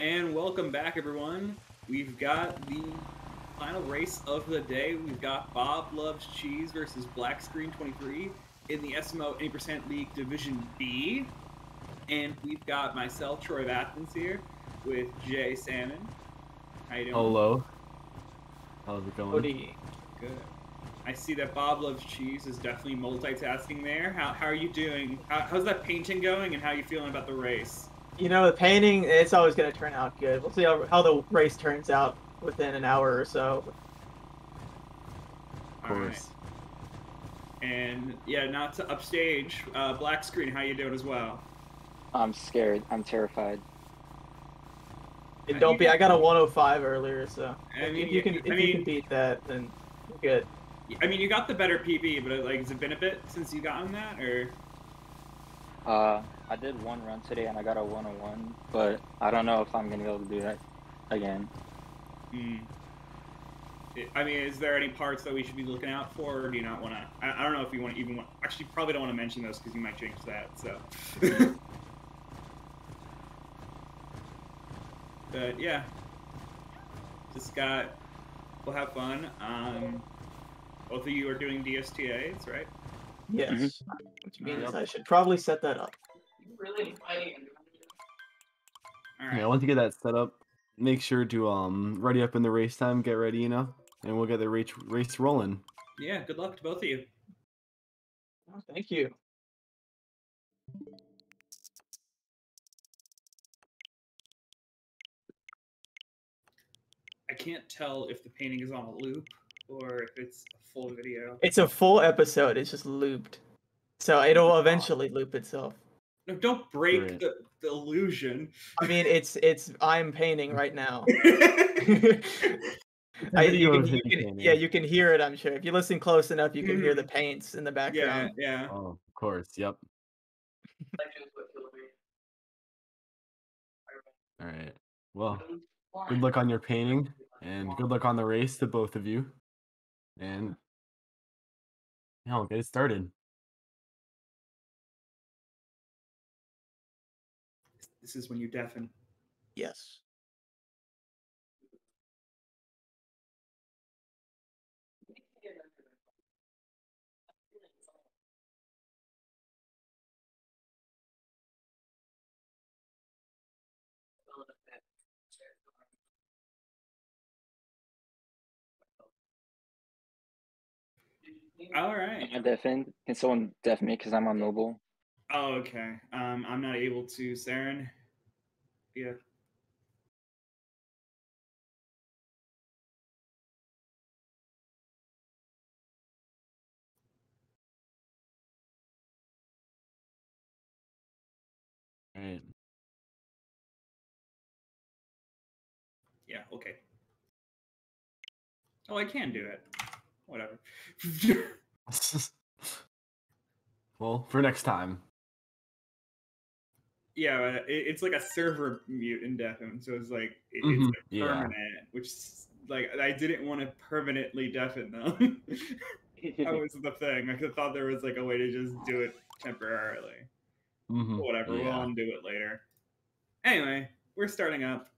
And welcome back, everyone. We've got the final race of the day. We've got BobLovesCheese versus BlackScreen23 in the SMO 80% League Division B. And we've got myself, Troy Athens, here with Jay Salmon. How you doing? Hello. How's it going? Cody. Good. I see that BobLovesCheese is definitely multitasking there. How are you doing? How's that painting going, and how are you feeling about the race? You know, the painting, it's always going to turn out good. We'll see how the race turns out within an hour or so. Of course. Right. And, yeah, not to upstage, Black Screen, how you doing as well? I'm scared. I'm terrified. And don't be, I got a 105 earlier, so I mean, if you can beat that, then you're good. I mean, you got the better PB, but, like, has it been a bit since you gotten that, or...? I did one run today and I got a 101, but I don't know if I'm gonna be able to do that again. I mean, is there any parts that we should be looking out for, or do you not want to? I don't know if you want to even want. Actually, probably don't want to mention those because you might change that. So, but yeah, we'll have fun. Both of you are doing DSTAs, right? Yes. Which means I should probably set that up. Really fighting. All right. Yeah, once you get that set up, make sure to ready up in the race time. Get ready, you know, and we'll get the race rolling. Yeah. Good luck to both of you. Oh, thank you. I can't tell if the painting is on a loop or if it's a full video. It's a full episode. It's just looped, so it'll eventually loop itself. No, don't break the illusion. I mean, I'm painting right now. You can hear it, I'm sure. If you listen close enough, you can hear the paints in the background. Yeah. Oh, of course. Yep. All right. Well, good luck on your painting, and good luck on the race to both of you. And yeah, we'll get it started. This is when you deafen. Yes. All right. Can I deafen? Can someone deafen me because I'm on mobile? Oh, okay. I'm not able to, Saren. Yeah. All right. Yeah, okay. Oh, I can do it. Whatever. Well, for next time. Yeah, it's like a server mute in deafen, so it's like it's like permanent, which like I didn't want to permanently deafen though. That was the thing. I thought there was like a way to just do it temporarily. Whatever, we'll undo it later. Anyway, we're starting up.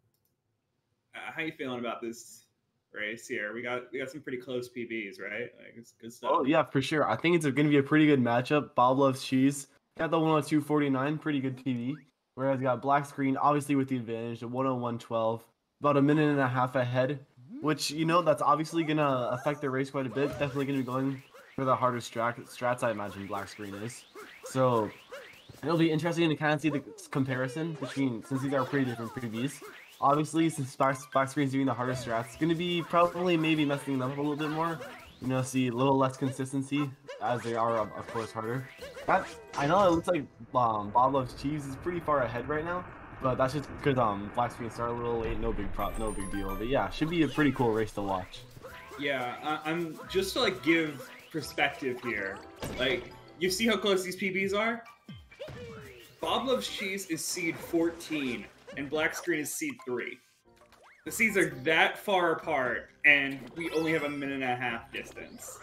How you feeling about this race here? We got some pretty close PBs, right? Like it's good stuff. Oh yeah, for sure. I think it's going to be a pretty good matchup. BobLovesCheese got the 102.49, pretty good PB. Whereas got Black Screen, obviously with the advantage, the 101.12, about a minute and a half ahead. Which, you know, that's obviously going to affect the race quite a bit. Definitely going to be going for the harder strats, I imagine Black Screen is. So it'll be interesting to kind of see the comparison between, since these are pretty different PBs. Obviously, since Black Screen's doing the harder strats, it's going to be probably maybe messing them up a little bit more. You know, see a little less consistency as they are, of course, harder. I know it looks like BobLovesCheese is pretty far ahead right now, but that's just because Black Screen started a little late. No big deal. But yeah, should be a pretty cool race to watch. Yeah, I'm just to like give perspective here. Like, you see how close these PBs are? BobLovesCheese is seed 14, and Black Screen is seed 3. The seeds are that far apart, and we only have a minute and a half distance.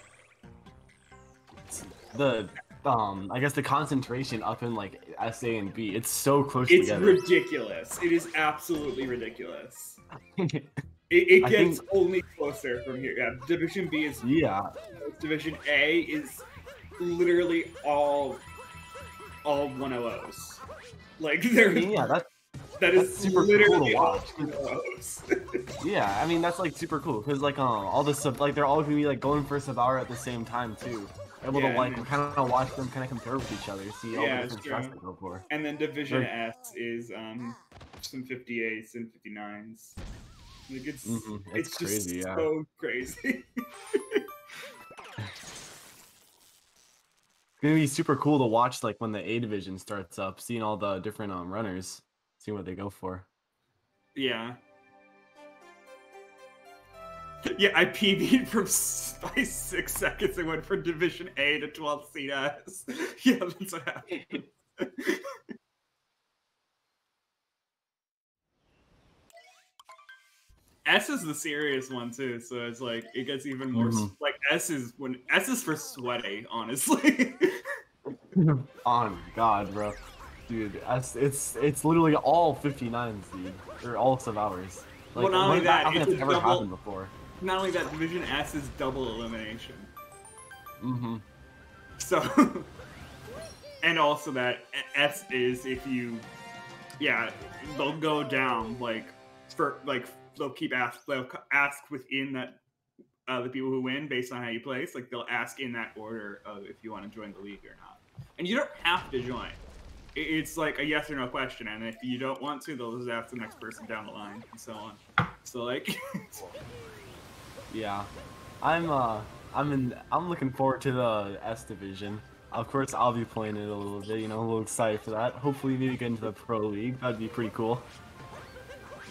I guess the concentration up in like SA and B, it's so close It's together. ridiculous. It is absolutely ridiculous. It gets think, only closer from here. Yeah, Division B is Division A is literally all 100s. Like that is super literally cool all to watch. 100s. Yeah, I mean that's like super cool because like all the like they're all gonna be like going for sub-hour at the same time too. Able to like kind of watch them kind of compare with each other, see all the different shots they go for. And then Division S is some 58s and 59s. Like it's crazy, just so crazy. It's gonna be super cool to watch like when the A division starts up, seeing all the different runners, seeing what they go for. Yeah. Yeah, I PB'd by 6 seconds and went from Division A to 12th seed S. Yeah, that's what happened. S is the serious one too, so it's like it gets even more like S is for sweaty, honestly. On God, bro, dude, it's literally all 59 seed or all sub-hours. Like, well, not only that, I don't think that's ever happened before. Not only that, Division S is double elimination. So, and also that S is if you, they'll go down like for like. They'll ask within that the people who win based on how you place. Like they'll ask in that order of if you want to join the league or not. And you don't have to join. It's like a yes or no question, and if you don't want to, they'll just ask the next person down the line and so on. So like, yeah, I'm looking forward to the S division. Of course, I'll be playing it a little bit. You know, a little excited for that. Hopefully, maybe get into the pro league. That'd be pretty cool.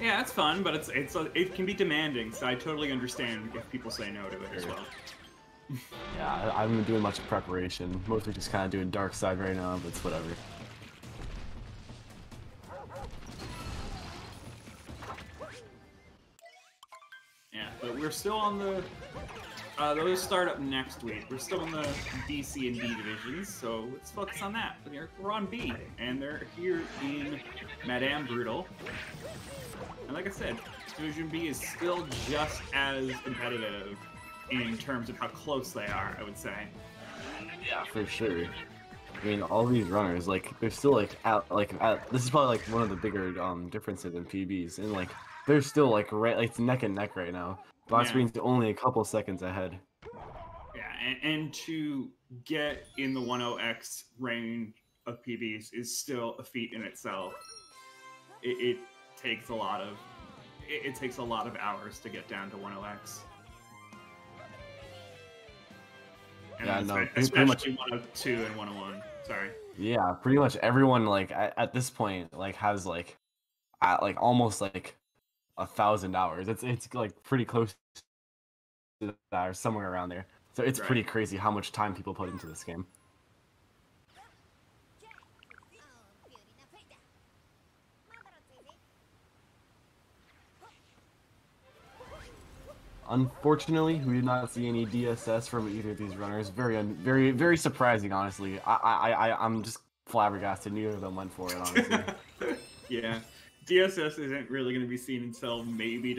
Yeah, it's fun, but it can be demanding, so I totally understand if people say no to it as well. Yeah, I haven't been doing much preparation. Mostly just kind of doing dark side right now, but it's whatever. Yeah, but we're still on the... those start up next week. We're still in the B, C, and D divisions, so let's focus on that. We're on B, and they're here in Madame Brutal. And like I said, Division B is still just as competitive in terms of how close they are, I would say. Yeah, for sure. I mean, all these runners, like, they're still, like, this is probably, like, one of the bigger differences in PBs. And, like, they're still, like, it's neck and neck right now. BlackScreen's only a couple seconds ahead. Yeah, and to get in the 10x range of PBs is still a feat in itself. It takes a lot of hours to get down to 10x. And yeah, no, especially 102 and 101. Sorry. Yeah, pretty much everyone like at this point like has like almost like 1,000 hours. It's like pretty close to that or somewhere around there. So it's pretty crazy how much time people put into this game. Unfortunately, we did not see any DSS from either of these runners. Very surprising, honestly. I'm just flabbergasted. Neither of them went for it, honestly. Yeah, DSS isn't really going to be seen until maybe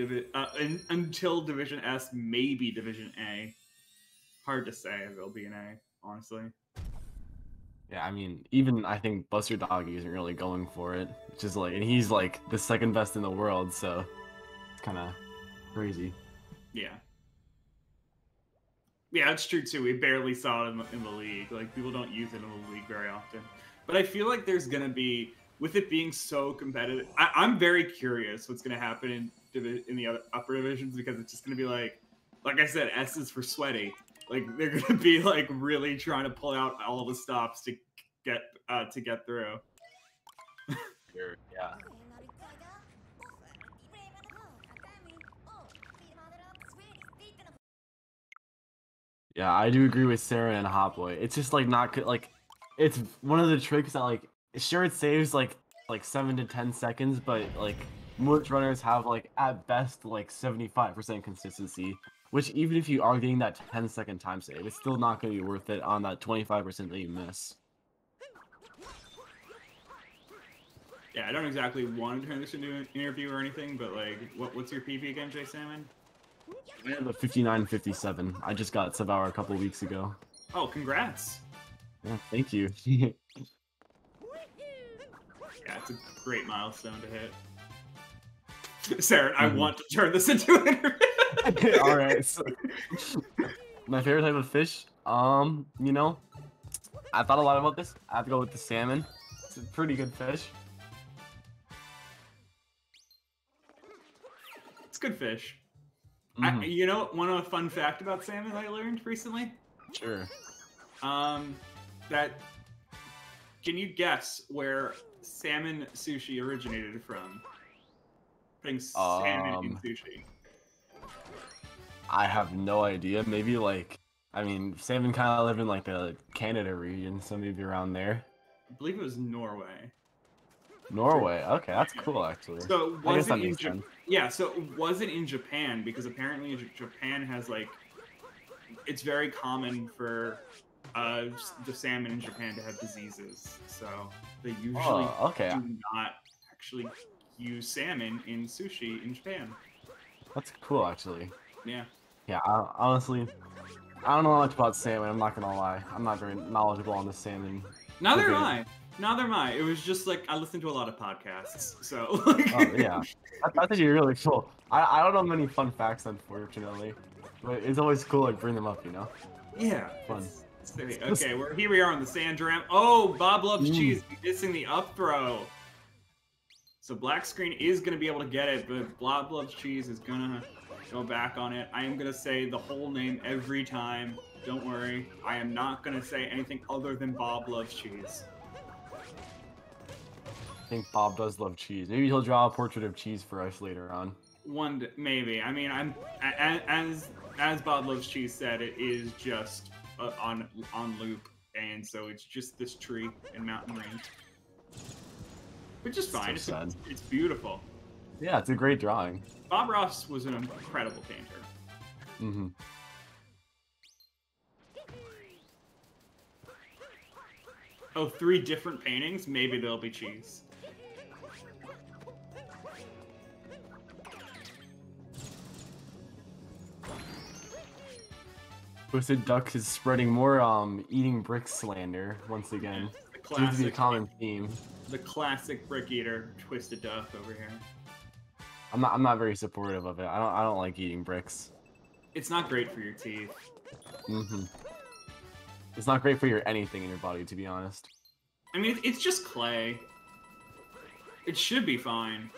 until Division S, maybe Division A. Hard to say if it'll be an A, honestly. Yeah, I mean, even I think Buster Doggy isn't really going for it. It's just like, and he's like the second best in the world, so it's kind of crazy. Yeah. Yeah, it's true too. We barely saw it in the league. Like, people don't use it in the league very often. But I feel like there's gonna be, with it being so competitive, I'm very curious what's gonna happen in the other upper divisions, because it's just gonna be like I said, S is for sweaty. Like, they're gonna be like really trying to pull out all the stops to get through. Sure, yeah. Yeah, I do agree with Sarah and Hotboy. It's just like not good. Like, it's one of the tricks that like, sure it saves like 7 to 10 seconds, but like most runners have like at best like 75% consistency. which even if you are getting that 10-second time save, it's still not going to be worth it on that 25% that you miss. Yeah, I don't exactly want to turn this into an interview or anything, but like, what's your PB again, Jay Salmon? I have a 59.57. I just got sub-hour a couple weeks ago. Oh, congrats! Yeah, thank you. Yeah, it's a great milestone to hit. Sarah, I want to turn this into an interview. All right. So, my favorite type of fish. You know, I thought a lot about this. I have to go with the salmon. It's a pretty good fish. It's good fish. Mm-hmm. One fun fact about salmon I learned recently? Sure. That, can you guess where salmon sushi originated from? Putting salmon in sushi. I have no idea. Maybe like, I mean, salmon kind of live in like the Canada region, so maybe around there. I believe it was Norway. Norway. Okay, that's cool actually. So I guess that makes sense. Yeah, so it wasn't in Japan because apparently Japan has like, it's very common for the salmon in Japan to have diseases. So they usually do not actually use salmon in sushi in Japan. That's cool actually. Yeah. Yeah, honestly, I don't know much about salmon. I'm not gonna lie. I'm not very knowledgeable on the salmon. Neither am I. Neither am I. It was just like I listened to a lot of podcasts, so. Like... Oh yeah, I think you're really cool. I don't know many fun facts, unfortunately, but it's always cool to bring them up, you know. Yeah. Fun. Okay, here we are on the sand ram. Oh, BobLovesCheese missing the up throw. So Black Screen is gonna be able to get it, but BobLovesCheese is gonna go back on it. I am gonna say the whole name every time. Don't worry. I am not gonna say anything other than BobLovesCheese. I think Bob does love cheese. Maybe he'll draw a portrait of cheese for us later on. One day, maybe. I mean, as BobLovesCheese said, it is just on loop, and so it's just this tree and mountain range, which is fine. It's beautiful. Yeah, it's a great drawing. Bob Ross was an incredible painter. Mm-hmm. Oh, 3 different paintings? Maybe there'll be cheese. Twisted Duck is spreading more eating brick slander once again. Seems to be a common theme. The classic brick eater, Twisted Duck over here. I'm not very supportive of it. I don't like eating bricks. It's not great for your teeth. Mm-hmm. It's not great for anything in your body, to be honest. I mean, it's just clay. It should be fine.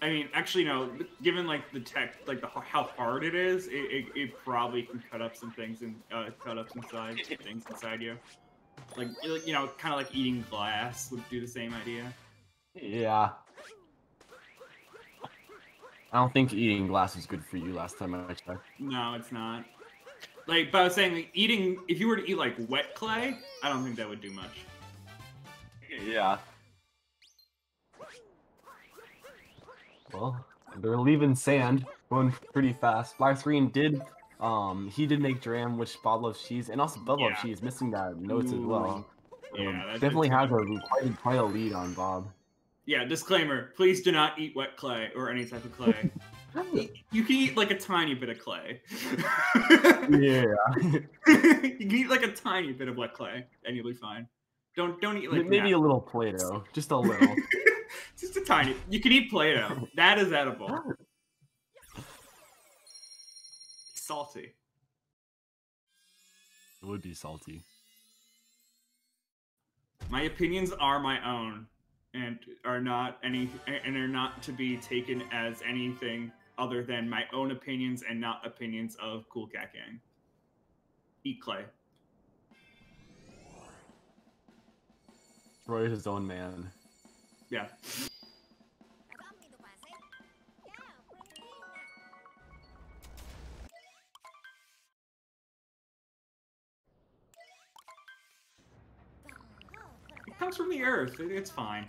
I mean, actually, no. Given like the tech, like how hard it is, it probably can cut up some things and cut up some things inside you. Like kind of like eating glass would do the same idea. Yeah. I don't think eating glass is good for you. Last time I checked. No, it's not. Like, but I was saying, like, if you were to eat like wet clay, I don't think that would do much. Yeah. Well, they're leaving sand, going pretty fast. BlackScreen did make Dram, which BobLovesCheese, and also BobLovesCheese missing that notes as well. Yeah, definitely has quite a lead on Bob. Yeah, disclaimer, please do not eat wet clay or any type of clay. You can eat like a tiny bit of clay. Yeah. You can eat like a tiny bit of wet clay and you'll be fine. Don't eat like maybe a little Play-Doh, just a little. Just a tiny. You can eat Play-Doh. That is edible. Salty. It would be salty. My opinions are my own, and are not to be taken as anything other than my own opinions and not opinions of Cool Cat Gang. Eat clay. Roy is his own man. Yeah. It comes from the earth. It's fine.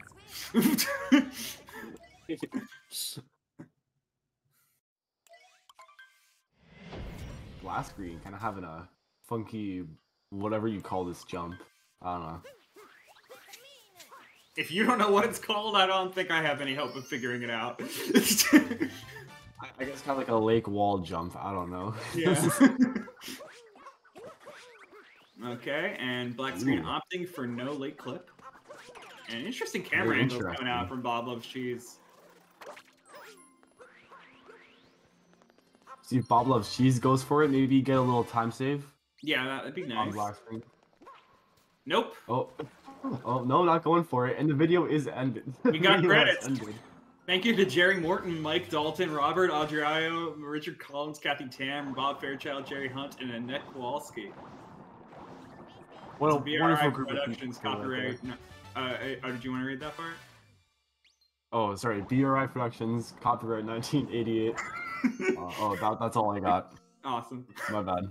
BlackScreen kind of having a funky, whatever you call this jump. I don't know. If you don't know what it's called, I don't think I have any hope of figuring it out. I guess kind of like a lake wall jump. I don't know. Yeah. Okay, and BlackScreen opting for no late clip. An interesting camera angle coming out from BobLovesCheese. See if BobLovesCheese goes for it, maybe get a little time save. Yeah, that'd be nice. On BlackScreen. Nope. Oh, no, not going for it. And the video is ended. We got credits. Thank you to Jerry Morton, Mike Dalton, Robert Adriano, Richard Collins, Kathy Tam, Bob Fairchild, Jerry Hunt, and Annette Kowalski. What a wonderful group Productions, of people. copyright. No, did you want to read that part? Oh, sorry. BRI Productions, copyright 1988. That's all I got. Awesome. My bad.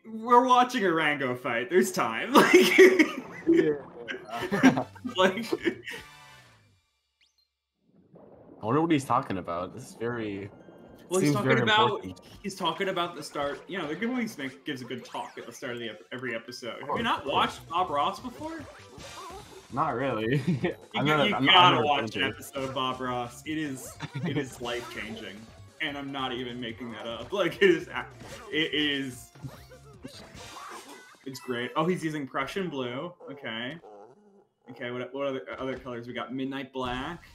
We're watching a Rango fight. There's time. Like, I wonder what he's talking about. This is very. Well, he's talking about the start. You know, the Good Wings gives a good talk at the start of every episode. Have you not watched Bob Ross before? Not really. You gotta watch an episode of Bob Ross. It is life changing, and I'm not even making that up. Like it is. It's great. Oh, he's using Prussian blue. Okay. Okay. What other colors we got? Midnight black.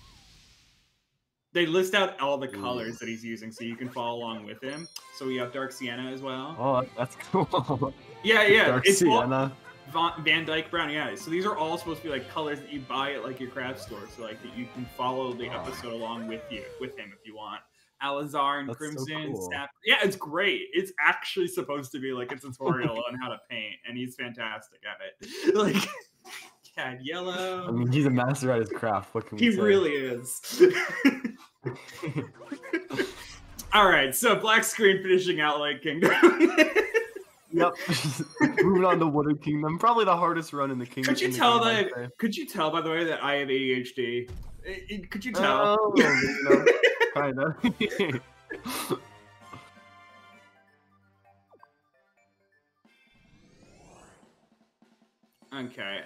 They list out all the colors that he's using, so you can follow along with him. So we have dark sienna as well. Oh, that's cool. Yeah. Dark sienna. Van Dyke brown, yeah. So these are all supposed to be like colors that you buy at like your craft store, so like that you can follow the episode along with him if you want. Alizar and Crimson, so cool. Sap. Yeah, it's great. It's actually supposed to be like a tutorial on how to paint, and he's fantastic at it. Like, Cad Yellow. I mean, he's a master at his craft. What can we say? He really is. All right, so BlackScreen finishing out Light Kingdom. Yep. Moving on to Wooded Kingdom, probably the hardest run in the kingdom. Could you tell by the way that I have ADHD? Could you tell? Kind of. Okay.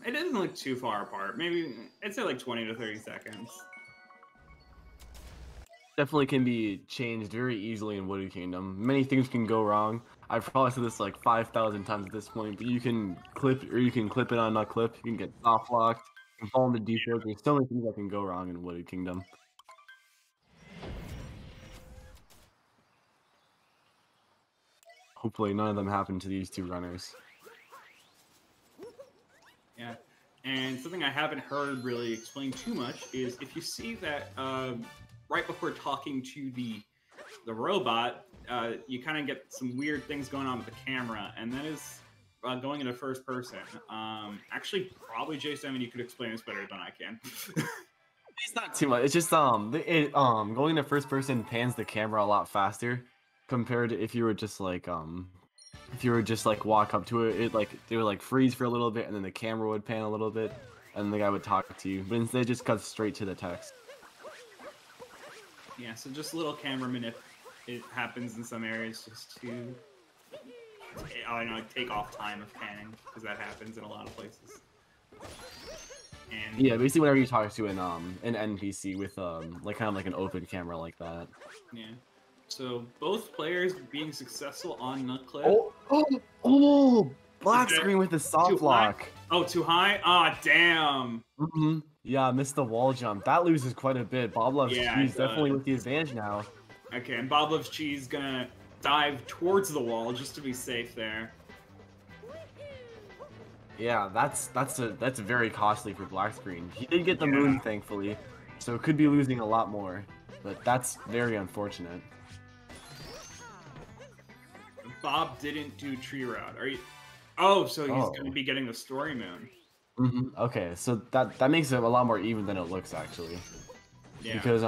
It doesn't look too far apart. Maybe I'd say like 20 to 30 seconds. Definitely can be changed very easily in Wooded Kingdom. Many things can go wrong. I've probably said this like 5,000 times at this point, but you can clip it on not clip. You can get soft locked. You can fall into default. There's so many things that can go wrong in Wooded Kingdom. Hopefully none of them happen to these two runners. Yeah, and something I haven't heard really explained too much is if you see that right before talking to the robot, you kind of get some weird things going on with the camera, and that is going into first person. Actually, probably J7, you could explain this better than I can. It's not too much. It's just going into first person pans the camera a lot faster compared to if you were just like walk up to it, they would like freeze for a little bit and then the camera would pan a little bit and the guy would talk to you, but instead it just cuts straight to the text. Yeah, so just a little camera manip. It happens in some areas just to take off time of panning, because that happens in a lot of places. And yeah, basically whenever you talk to an NPC with like kind of like an open camera like that. Yeah. So both players being successful on Nutclip. Oh! BlackScreen with the soft lock. Oh, too high? Ah, damn. Yeah, missed the wall jump. That loses quite a bit. BobLovesCheese definitely with the advantage now. Okay, and BobLovesCheese gonna dive towards the wall just to be safe there. Yeah, that's very costly for BlackScreen. He did get the moon, thankfully, so could be losing a lot more, but that's very unfortunate. Bob didn't do Tree Route. Are you? Oh, so he's going to be getting the Story Moon. Okay, so that makes it a lot more even than it looks actually. Yeah. Because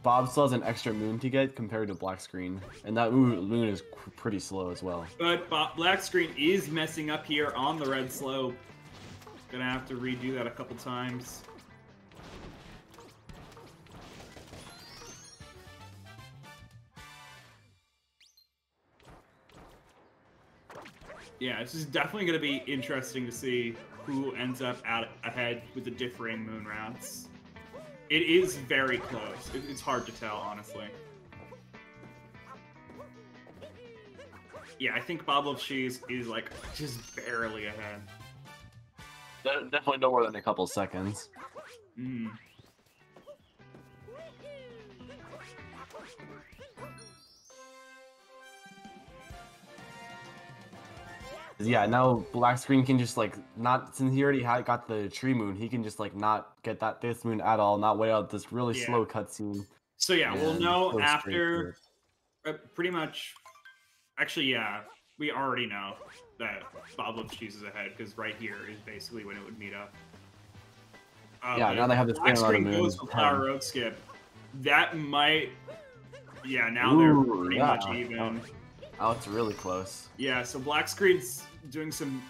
Bob still has an extra moon to get compared to BlackScreen, and that moon is pretty slow as well. But BlackScreen is messing up here on the red slope. Gonna have to redo that a couple times. Yeah, this is definitely going to be interesting to see who ends up ahead with the differing moon routes. It is very close. It's hard to tell, honestly. Yeah, I think BobLovesCheese is like just barely ahead. Definitely no more than a couple seconds. Mm. Yeah, now BlackScreen can just like not, since he already got the tree moon, he can just like not get this moon at all, not wait out this really slow cutscene. So yeah, we'll know after pretty much. Actually, yeah, we already know that BobLovesCheese is ahead because right here is basically when it would meet up. Yeah, now they have this BlackScreen goes for Flower Road Skip. That might. Yeah, now they're pretty much even. Oh, it's really close. Yeah, so BlackScreen's doing some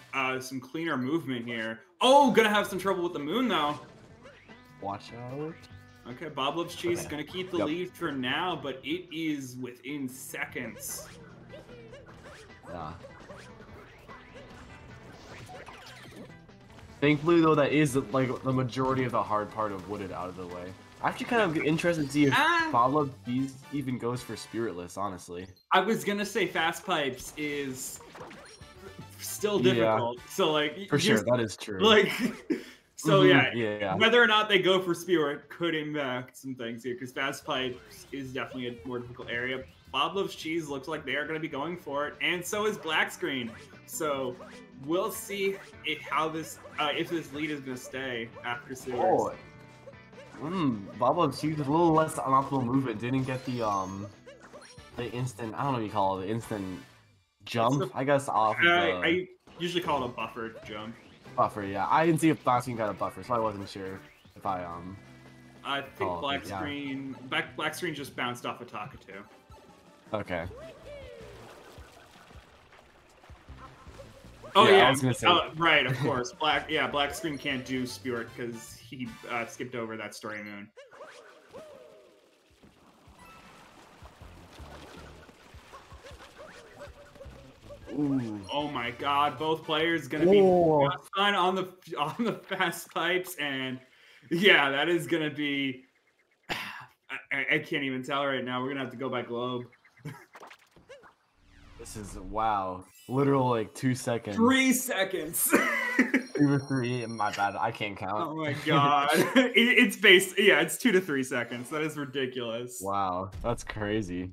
cleaner movement here. Oh, gonna have some trouble with the moon though. Watch out. Okay, BobLovesCheese is gonna keep the lead for now, but it is within seconds. Yeah. Thankfully, though, that is like the majority of the hard part of Wooded out of the way. I'm actually kind of interested to see if BobLovesCheese even goes for Spiritless, honestly. I was gonna say Fast Pipes is still difficult, so like for sure that is true. Like, so yeah, whether or not they go for Spirit could impact some things here because Fast Pipes is definitely a more difficult area. BobLovesCheese looks like they are going to be going for it, and so is BlackScreen. So we'll see if this lead is going to stay after Sewers. Oh. BobLovesCheese with a little less optimal movement. Didn't get the instant, I don't know what you call it, the instant jump, I guess, off of the... I usually call it a buffered jump. Buffer, yeah. I didn't see if BlackScreen got a buffer, so I wasn't sure if I think BlackScreen just bounced off a Takatu. Okay. Oh yeah, I was gonna say. Right, of course. BlackScreen can't do Spirit because he skipped over that story moon. Ooh. Oh my God! Both players gonna be on the Fast Pipes, and yeah, that is gonna be. I can't even tell right now. We're gonna have to go by Globe. This is wow. Literal like 2 seconds. 3 seconds. 2 or 3. My bad. I can't count. Oh my God. It's 2 to 3 seconds. That is ridiculous. Wow, that's crazy.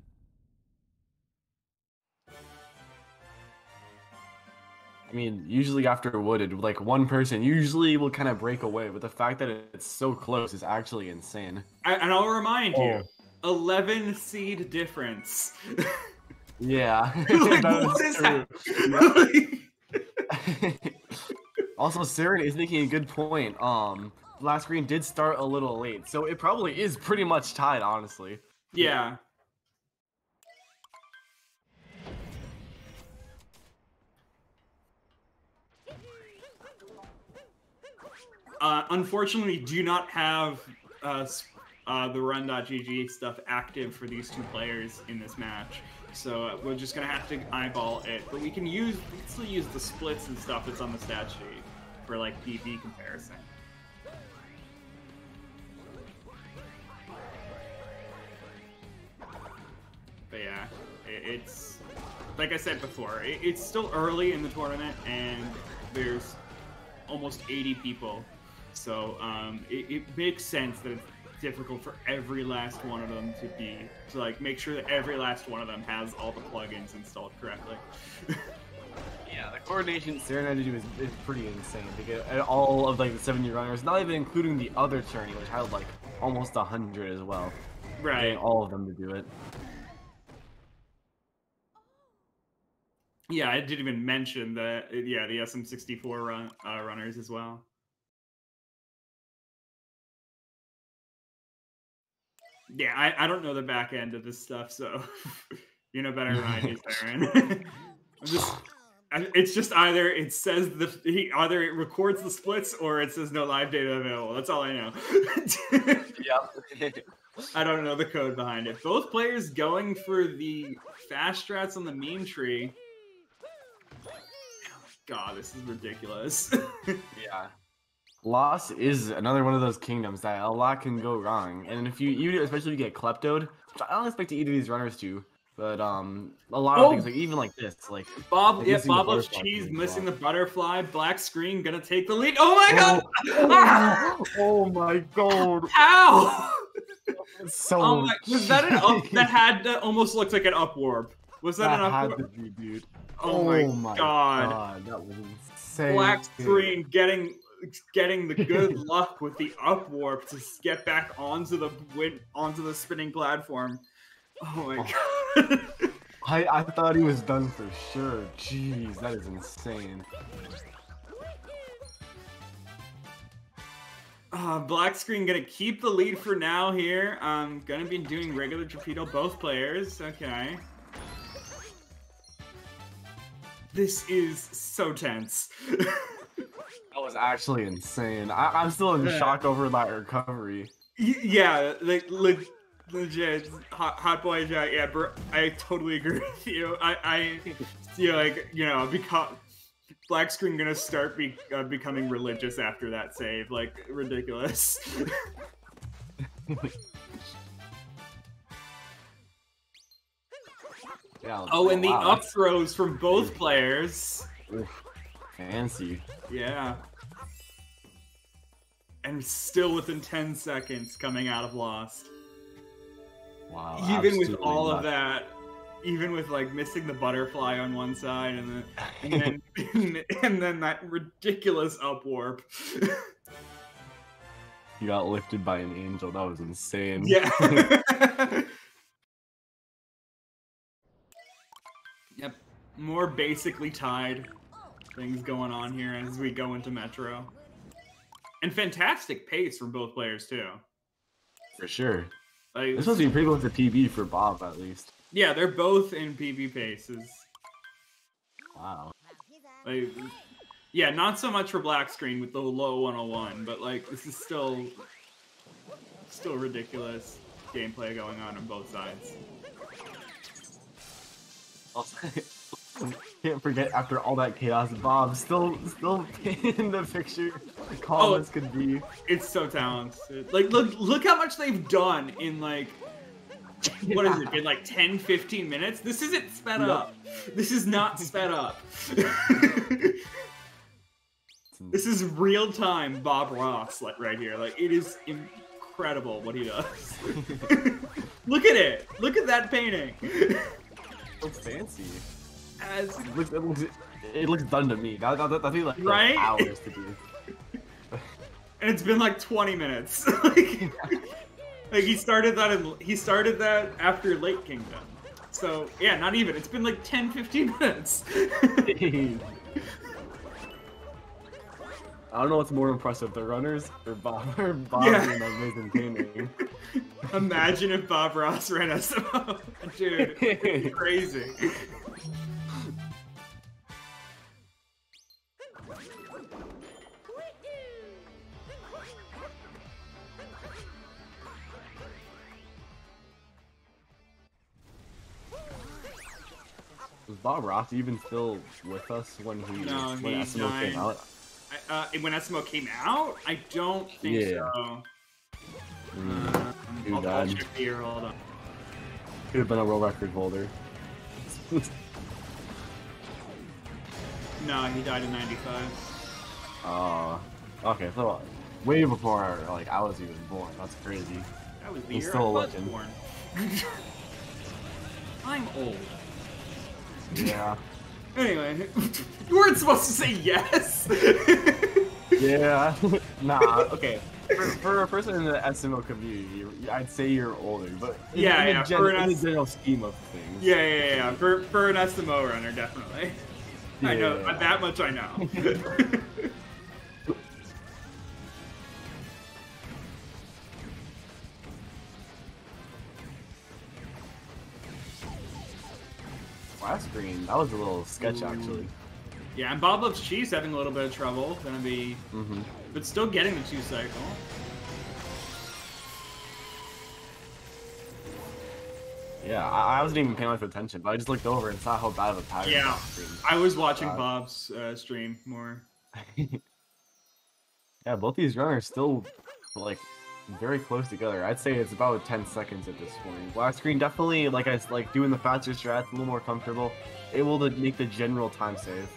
I mean, usually after Wooded, like one person usually will kind of break away, but the fact that it's so close is actually insane. And I'll remind you, 11 seed difference. Yeah. Like, what is that? Also, Siren is making a good point. BlackScreen did start a little late, so it probably is pretty much tied, honestly. Yeah. Unfortunately, do not have the run.gg stuff active for these two players in this match. So we're just gonna have to eyeball it, but we can still use the splits and stuff that's on the stat sheet for like PV comparison. But yeah, it's like I said before, it's still early in the tournament and there's almost 80 people, so it makes sense that it's difficult for every last one of them to like make sure that every last one of them has all the plugins installed correctly. Yeah, the coordination Siren had to do is pretty insane to get all of like the 70 runners, not even including the other tourney, which had like almost 100 as well. Right. Getting all of them to do it. Yeah, I didn't even mention that. Yeah, the SM64 runners as well. Yeah, I don't know the back end of this stuff, so you know better than I do, Aaron. It's just either it says either it records the splits or it says no live data available. That's all I know. Yep. I don't know the code behind it. Both players going for the fast strats on the meme tree. God, this is ridiculous. Yeah. Lost is another one of those kingdoms that a lot can go wrong, and if you especially if you get kleptoed, which I don't expect either of these runners to, but a lot of things like even like this, like BobLovesCheese missing the butterfly, black screen gonna take the lead. Oh my god! Oh my god! How? So oh my, was that an up? That had that almost looked like an up warp. Was that an up warp? Had to be, dude. Oh my god! That was insane. Black screen getting the good luck with the up warp to get back onto the spinning platform. Oh my god! I thought he was done for sure. Jeez, that is insane. Black screen gonna keep the lead for now here. Gonna be doing regular torpedo both players. Okay. This is so tense. That was actually insane. I'm still in shock over that recovery. Yeah, like legit, hot boy Jack. Yeah, bro, I totally agree with you. I feel like because black screen gonna start becoming religious after that save. Like ridiculous. Yeah, oh, and the up throws from both players. Fancy. Yeah. And still within 10 seconds coming out of Lost. Wow. Even with all of that, even with like missing the butterfly on one side and then and then that ridiculous up warp. You got lifted by an angel. That was insane. Yeah. Yep. More basically tied things going on here as we go into Metro. And fantastic pace from both players too. For sure. Like, this must be pretty close to PB for Bob at least. Yeah, they're both in PB paces. Wow. Like, yeah, not so much for black screen with the low 101, but like this is still ridiculous gameplay going on both sides. Can't forget after all that chaos, Bob still in the picture, calm as could be. It's so talented. Like look how much they've done in like what has it been, like 10-15 minutes? This isn't sped up. This is not sped up. This is real time Bob Ross right here. Like it is incredible what he does. Look at it. Look at that painting. So fancy. It looks done to me. That thing like right? hours to do. And it's been like 20 minutes. like he started that after Late Kingdom. So yeah, not even. It's been like 10-15 minutes. I don't know what's more impressive, the runners or Bob doing that amazing painting. Imagine if Bob Ross ran SMO. Dude, it's crazy. Was Bob Ross even still with us when SMO came out? When SMO came out? I don't think so. I'll check here, hold on. Could have been a world record holder. No, he died in 95. Okay, so way before like I was even born. That's crazy. That was the He's year still I was looking. born. I'm old. Yeah. Anyway, you weren't supposed to say yes. Yeah. Nah. Okay. For a person in the SMO community, I'd say you're older, but in the general scheme of things. Yeah. For an SMO runner, definitely. Yeah. I know that much. I know. Last screen, that was a little sketch actually. Yeah, and BobLovesCheese having a little bit of trouble. Gonna be, but still getting the 2 cycle. Yeah, I wasn't even paying much attention, but I just looked over and saw how bad of a pattern. Yeah, I was watching Bob's stream more. Yeah, both these runners still like very close together. I'd say it's about 10 seconds at this point. BlackScreen definitely like doing the faster strats, a little more comfortable, able to make the general time save.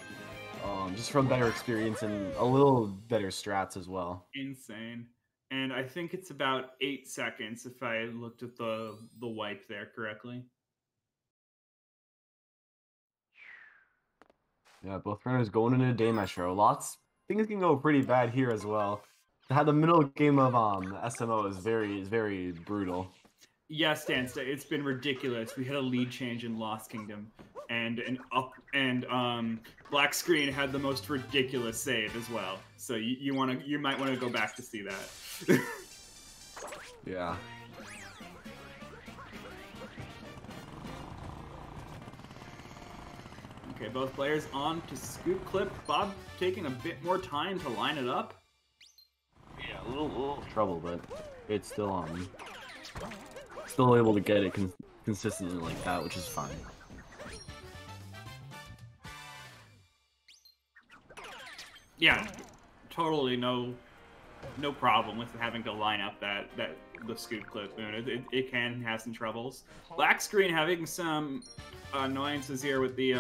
Just from better experience and a little better strats as well. Insane. And I think it's about 8 seconds if I looked at the wipe there correctly. Yeah, both runners going into a day metro. Things can go pretty bad here as well. How the middle game of SMO is very brutal. Yes, Dan, it's been ridiculous. We had a lead change in Lost Kingdom, and BlackScreen had the most ridiculous save as well. So you might want to go back to see that. Yeah. Okay, both players on to scoop clip. Bob taking a bit more time to line it up. Yeah, a little trouble, but it's still still able to get it consistently like that, which is fine. Yeah, totally no problem with having to line up the scoop clip. It can have some troubles. BlackScreen having some annoyances here with the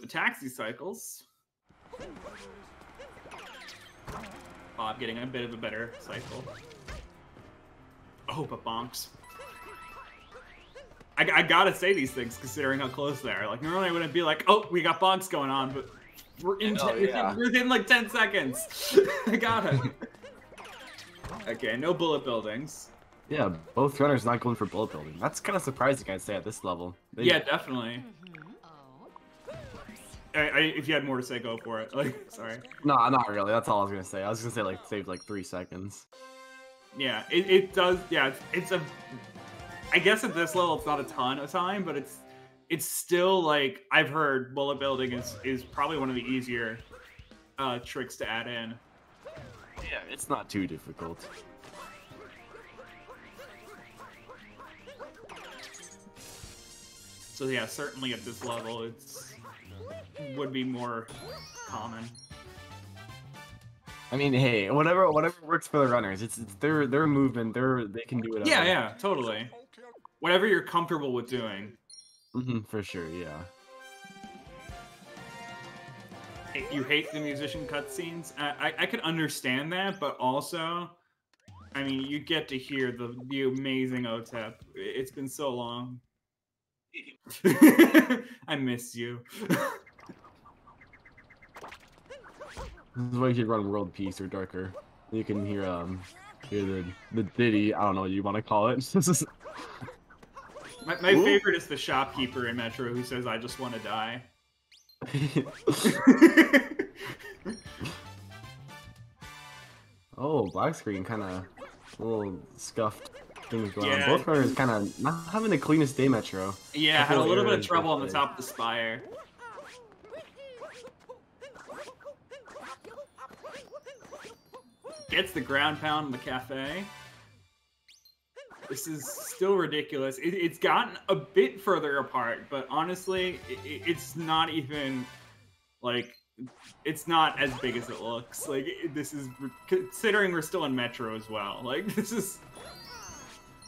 taxi cycles. Bob getting a bit of a better cycle. Oh, but bonks. I gotta say these things considering how close they are. Like, normally I wouldn't be like, oh, we got bonks going on, but we're within like 10 seconds. I got it. Okay, no bullet buildings. Yeah, both runners not going for bullet building. That's kind of surprising, I'd say, at this level. Yeah, definitely. If you had more to say, go for it. Like, sorry. No, not really. That's all I was gonna say. I was gonna say like save like 3 seconds. Yeah, it does. Yeah, it's a. I guess at this level it's not a ton of time, but it's still like I've heard bullet building is probably one of the easier tricks to add in. Yeah, it's not too difficult. So yeah, certainly at this level would be more common. I mean, hey, whatever works for the runners. It's their movement. They can do it. Yeah, totally. Whatever you're comfortable with doing. For sure, yeah. You hate the musician cutscenes? I could understand that, but also, I mean, you get to hear the amazing OTEP. It's been so long. I miss you. This is why you should run World Peace or Darker. You can hear the ditty. I don't know what you want to call it. My favorite is the shopkeeper in Metro who says, "I just want to die." Oh, BlackScreen kind of a little scuffed things going on. Yeah. Both runners kind of not having the cleanest day metro. Yeah, had a little bit of trouble on the top of the spire. Gets the ground pound in the cafe. This is still ridiculous. It's gotten a bit further apart, but honestly, it's not even, like, it's not as big as it looks. Like, this is, considering we're still in Metro as well. Like, this is...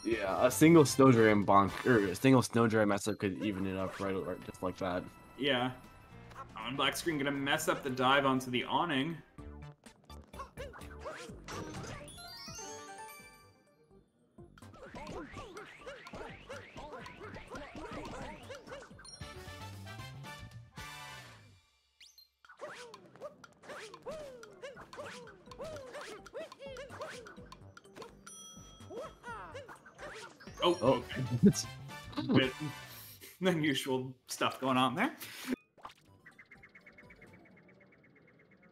Yeah, a single Snowdram bonk, or a single Snowdram mess up could even it up right just like that. Yeah. On BlackScreen gonna mess up the dive onto the awning. Oh, okay. Bit unusual stuff going on there.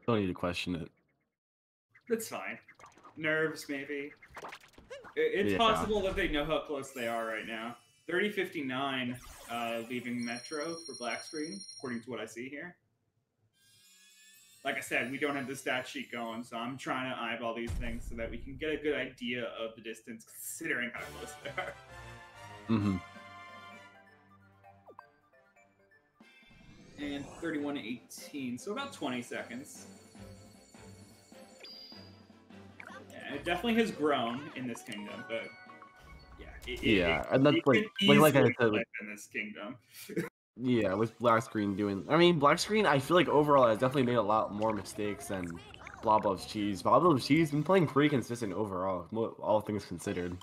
Don't need to question it. That's fine. Nerves, maybe. It's possible that they know how close they are right now. 30:59 leaving Metro for BlackScreen, according to what I see here. Like I said, we don't have the stat sheet going, so I'm trying to eyeball these things so that we can get a good idea of the distance, considering how close they are. and 31.18, so about 20 seconds. Yeah, it definitely has grown in this kingdom, but yeah, and that's like I said, in this kingdom. Yeah, with BlackScreen doing, I mean, BlackScreen, I feel like overall has definitely made a lot more mistakes than BobLovesCheese. BobLovesCheese been playing pretty consistent overall, all things considered.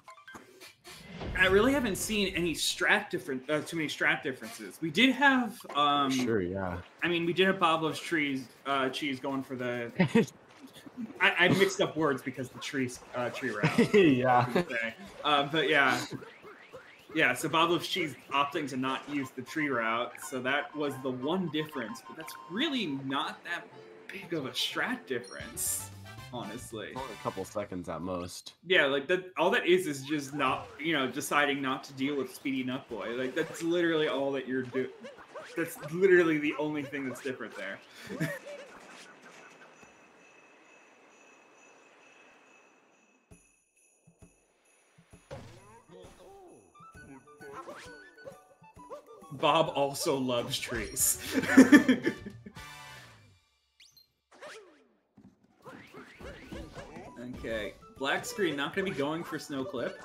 I really haven't seen any too many strat differences. We did have, sure, yeah. I mean, we did have cheese going for the. I mixed up words because the tree route. Yeah. But yeah. Yeah, so BobLovesCheese opting to not use the tree route, so that was the one difference. But that's really not that big of a strat difference, honestly. Only a couple seconds at most. Yeah, like that. All that is just not, deciding not to deal with Speedy Nutboy. Like that's literally all that you're doing. That's literally the only thing that's different there. Bob also loves trees. Okay, BlackScreen not going to be going for Snow Clip.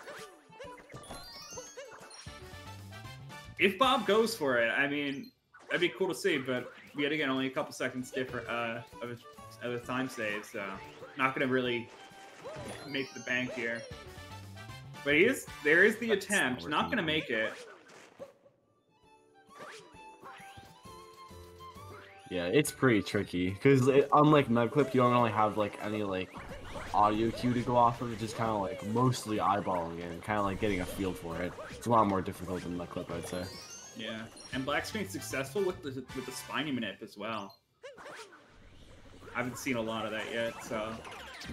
If Bob goes for it, I mean, that'd be cool to see, but yet again, only a couple seconds different of a time save, so not going to really make the bank here. But there is the attempt, not going to make it. Yeah, it's pretty tricky because unlike Nutclip, you don't really have like any like audio cue to go off of. It's just kind of like mostly eyeballing it and kind of like getting a feel for it. It's a lot more difficult than Nutclip, I'd say. Yeah, and BlackScreen's successful with the spiny manip as well. I haven't seen a lot of that yet, so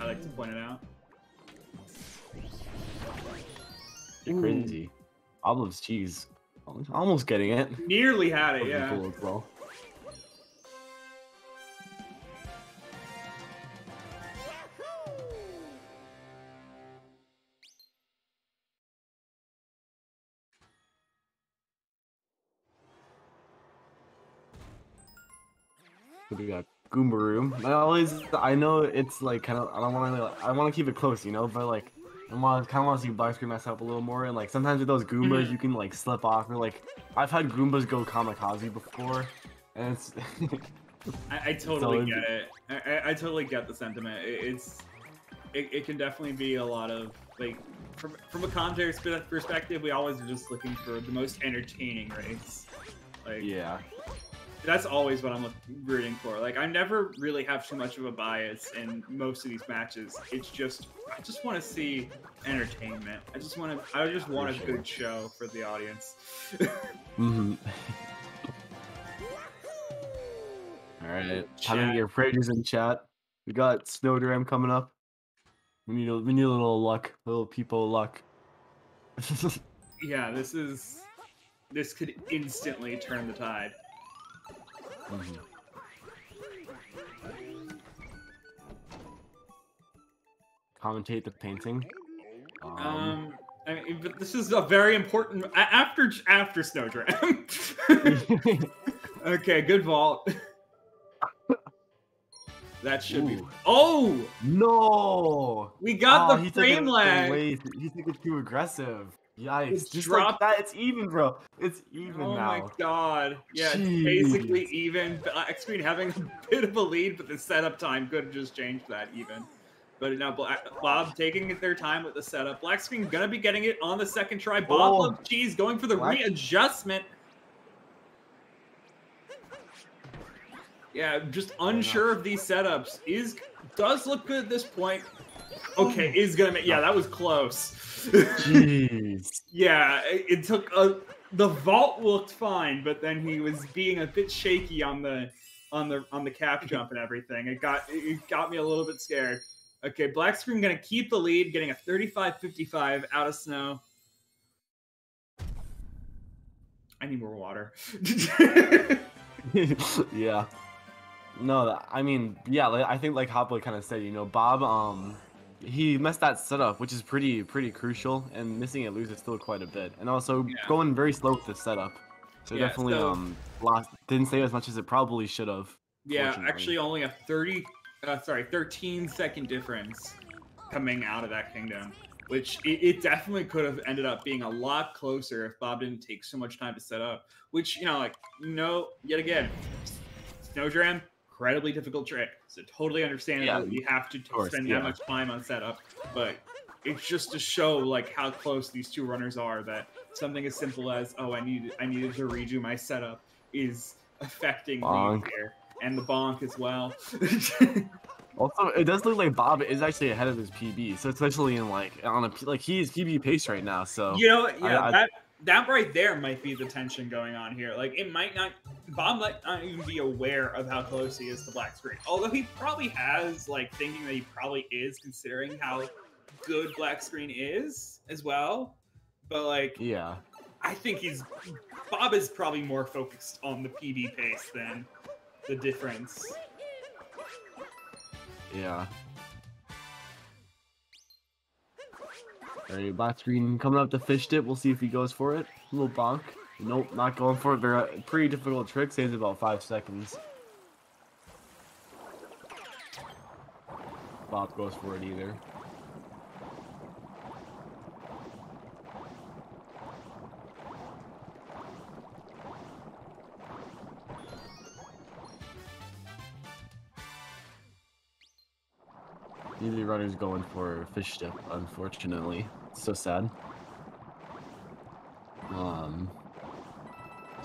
I like to point it out. You're crazy. BobLovesCheese, almost getting it. Nearly had it, yeah. Cool as well. We got Goombaroo. I know it's like kind of, I don't want to, I want to keep it close, but like, I kind of want to see BlackScreen mess up a little more, and like sometimes with those Goombas you can like slip off, or like I've had Goombas go kamikaze before, and it's. I totally get it. I totally get the sentiment. It can definitely be a lot of like from a context perspective, we always are just looking for the most entertaining race. Like yeah. That's always what I'm rooting for. Like, I never really have too much of a bias in most of these matches. It's just, I just want to see entertainment. I just want a good show for the audience. Mm-hmm. All right, having your praises in chat. We got Snowdram coming up. We need a little luck, little people luck. Yeah, this could instantly turn the tide. Mm-hmm. Commentate the painting. I mean, but this is a very important after Snowdram. Okay, good vault. That should be. Oh no! We got the frame lag. He took it too aggressive. Yikes! It's just dropped. like that, it's even, bro. It's even now. Oh my god! Yeah, Jeez. It's basically even. BlackScreen having a bit of a lead, but the setup time could have just changed that even. But now Bob taking their time with the setup. BlackScreen gonna be getting it on the second try. BobLovesCheese going for the readjustment. Yeah, just unsure of these setups. Does look good at this point. Okay, is gonna make. Yeah, that was close. Jeez. Yeah, it took the vault looked fine, but then he was being a bit shaky on the cap jump and everything. It got me a little bit scared. Okay, BlackScreen gonna keep the lead, getting a 35-55 out of snow. I need more water. Yeah. No, I mean, yeah, I think like Hopla kind of said, Bob, he messed that setup, which is pretty crucial, and missing it loses still quite a bit, and also going very slow with the setup. So definitely didn't save as much as it probably should have. Yeah, actually only a 13-second difference coming out of that kingdom, which it definitely could have ended up being a lot closer if Bob didn't take so much time to set up. Which, yet again, Snowdram, incredibly difficult trick. So totally understandable you have to spend that much time on setup, but it's just to show like how close these two runners are, that something as simple as, I needed to redo my setup is affecting me here. And the bonk as well. Also, it does look like Bob is actually ahead of his PB, so especially in he's PB pace right now. So that right there might be the tension going on here. Like Bob might not even be aware of how close he is to black screen. Although he probably has thinking that he probably is, considering how good black screen is as well. But I think Bob is probably more focused on the PB pace than the difference. Yeah. Alright, black screen coming up to fish dip. We'll see if he goes for it. A little bonk. Nope, not going for it. Very pretty difficult trick. Saves about 5 seconds. Bob goes for it either. Neither runner's going for fish dip, unfortunately. It's so sad. So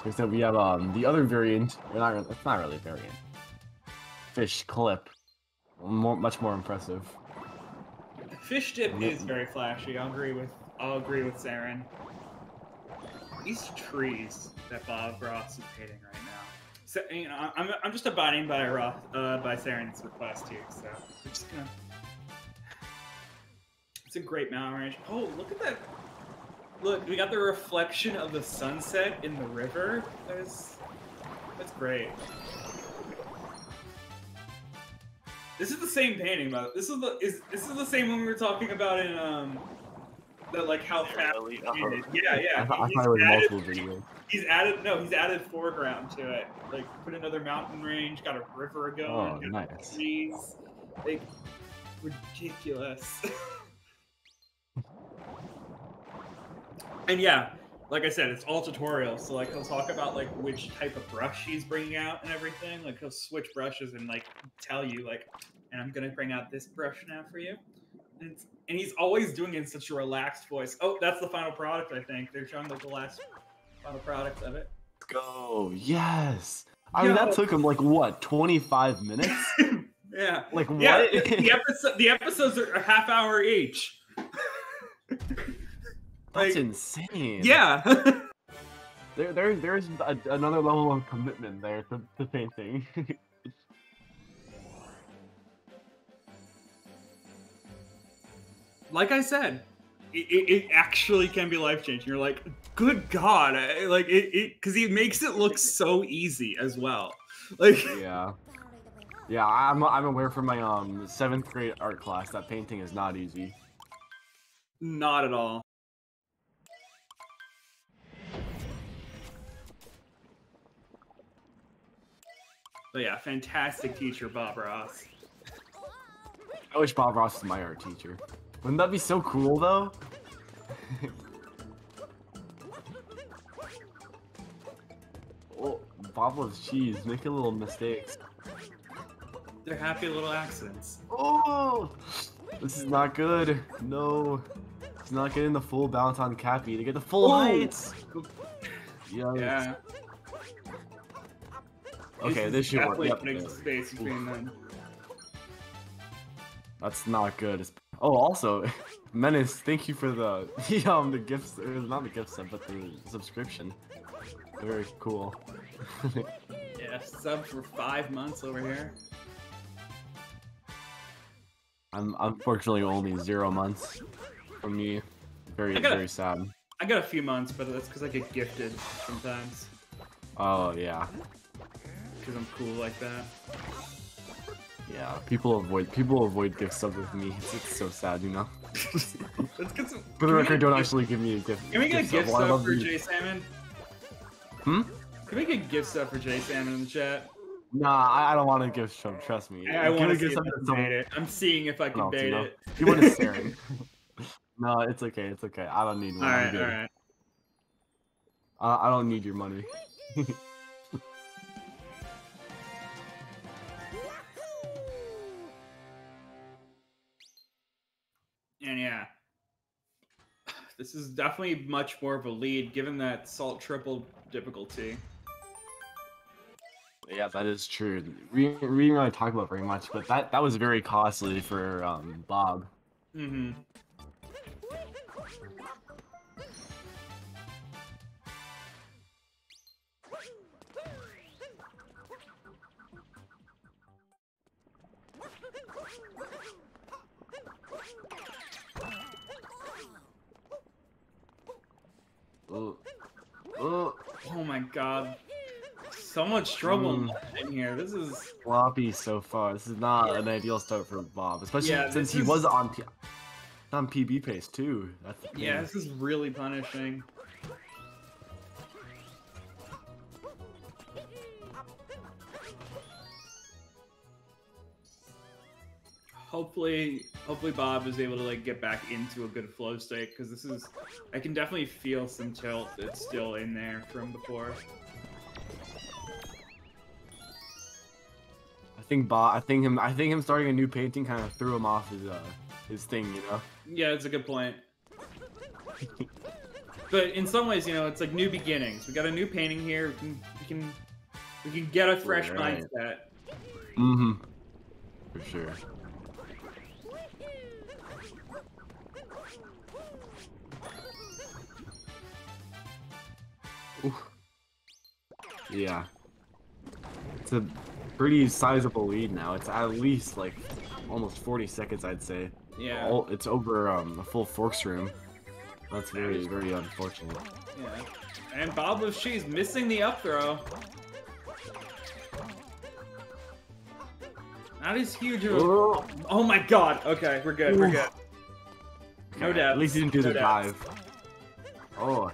instead we have the other variant. It's not really a variant. Fish clip. Much more impressive. Fish dip is very flashy. I'll agree with Saren. These trees that Bob Ross is painting right now. So I'm just abiding by Saren's request here. So we're just gonna. It's a great mountain range. Oh, look at that. Look, we got the reflection of the sunset in the river. That's great. This is the same painting, though. This is the same one we were talking about in how fast it is. Yeah. I thought it was multiple videos. He's added foreground to it. Put another mountain range, got a river going. Oh, nice. Trees. Ridiculous. And yeah, like I said, it's all tutorials. So he'll talk about which type of brush he's bringing out and everything. He'll switch brushes and tell you and I'm gonna bring out this brush now for you. And he's always doing it in such a relaxed voice. Oh, that's the final product. I think they're showing the last final product of it. Let's go. Yes. I mean, that took him what, 25 minutes? Yeah. What? Yeah, the episodes are a half hour each. That's insane. Yeah. There's another level of commitment there to painting. Like I said, it actually can be life-changing. You're like, good God. Because he makes it look so easy as well. Yeah. Yeah, I'm aware from my 7th grade art class that painting is not easy. Not at all. But yeah, fantastic teacher, Bob Ross. I wish Bob Ross was my art teacher. Wouldn't that be so cool, though? Oh, BobLovesCheese, making little mistakes. They're happy little accidents. Oh! This is not good. No. He's not getting the full bounce on Cappy to get the full heights. Yeah. Okay, this should work. Yep. Space between them. That's not good. Oh, also, Menace, thank you for the gifts. Not the gift sub, but the subscription. Very cool. Yeah, sub for 5 months over here. I'm unfortunately only 0 months from me. Very sad. I got a few months, but that's because I get gifted sometimes. Oh yeah. Because I'm cool like that. Yeah, people avoid gift subs with me. It's so sad, you know. Let's get some. For the record, don't actually give me a gift. Can we get a gift sub for J Salmon? Hmm? Can we get gift stuff for J Salmon in the chat? Nah, I don't want to give some. Trust me. I want to give see if I can bait it. I'm seeing if I can bait it. You want to stare? No, it's okay. It's okay. I don't need one. All right, I'm good. all right. I don't need your money. And yeah, this is definitely much more of a lead given that Salt tripled difficulty. Yeah, that is true. We didn't really talk about very much, but that was very costly for Bob. Mm-hmm. Oh my god. So much trouble in here. This is sloppy so far. This is not an ideal start for Bob, especially since he was on PB pace too. Yeah, this is really punishing. Hopefully Bob is able to like get back into a good flow state because this is, I can definitely feel some tilt that's still in there from before. I think him starting a new painting kind of threw him off his thing, you know. Yeah, it's a good point. But in some ways, you know, it's like new beginnings. We got a new painting here. We can get a fresh mindset. Mm-hmm. For sure. Oof. Yeah. It's a pretty sizable lead now. It's at least like almost 40 seconds, I'd say. Yeah. It's over a full forks room. That's very, very unfortunate. Yeah. And BobLovesCheese missing the up throw. Not as huge of a... Oh my god! Okay, we're good, we're good. No doubt. At least he didn't do the dive. Oh.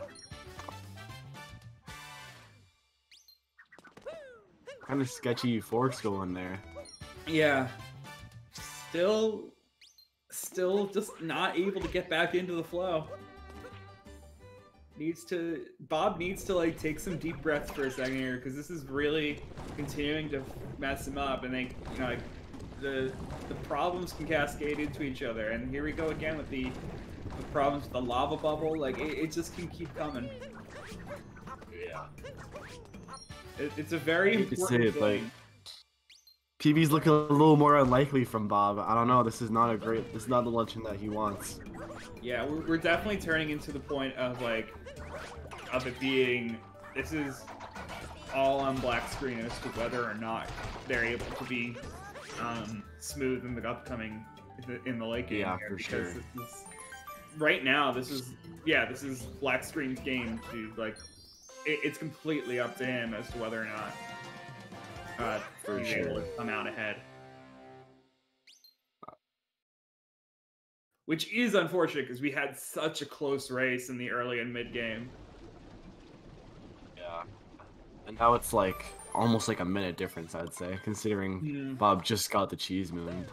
Kind of sketchy forks going there. Yeah. Still just not able to get back into the flow. Bob needs to like take some deep breaths for a second here because this is really continuing to mess him up, and they, you know, like the problems can cascade into each other. And here we go again with the problems with the lava bubble. Like it just can keep coming. Yeah. It's a very important thing. Like, PB's looking a little more unlikely from Bob. I don't know. This is not the luncheon that he wants. Yeah, we're definitely turning into the point of like, of it being, this is all on black screen as to whether or not they're able to be smooth in the upcoming in the late game. Yeah, here, for sure. Right now, this is black screen's game to like. It's completely up to him as to whether or not he's able to come out ahead. Which is unfortunate because we had such a close race in the early and mid game. Yeah. And now it's like almost like a minute difference, I'd say, considering Bob just got the cheese moon.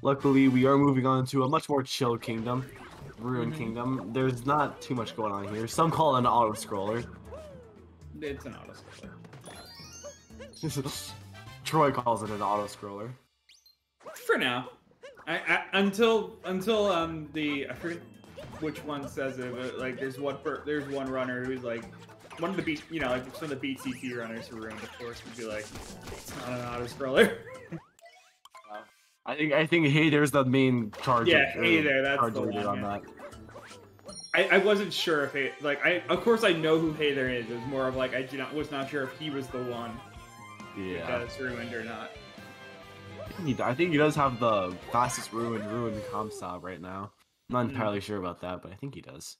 Luckily, we are moving on to a much more chill kingdom, Ruin Kingdom. There's not too much going on here. Some call it an auto-scroller. It's an auto-scroller. Troy calls it an auto-scroller. For now. Until the, I forget which one says it, but like there's one runner who's like, one of the beat, you know, like some of the BTT runners who ruined, of course, would be like, it's not an auto-scroller. I think Hey There's the main charge. Yeah, Hey There, that's the one. On that. I wasn't sure if of course I know who Hey There is. It was more of like was not sure if he was the one. Yeah. That's ruined or not. I think he does have the fastest ruin comp stop right now. I'm not entirely sure about that, but I think he does.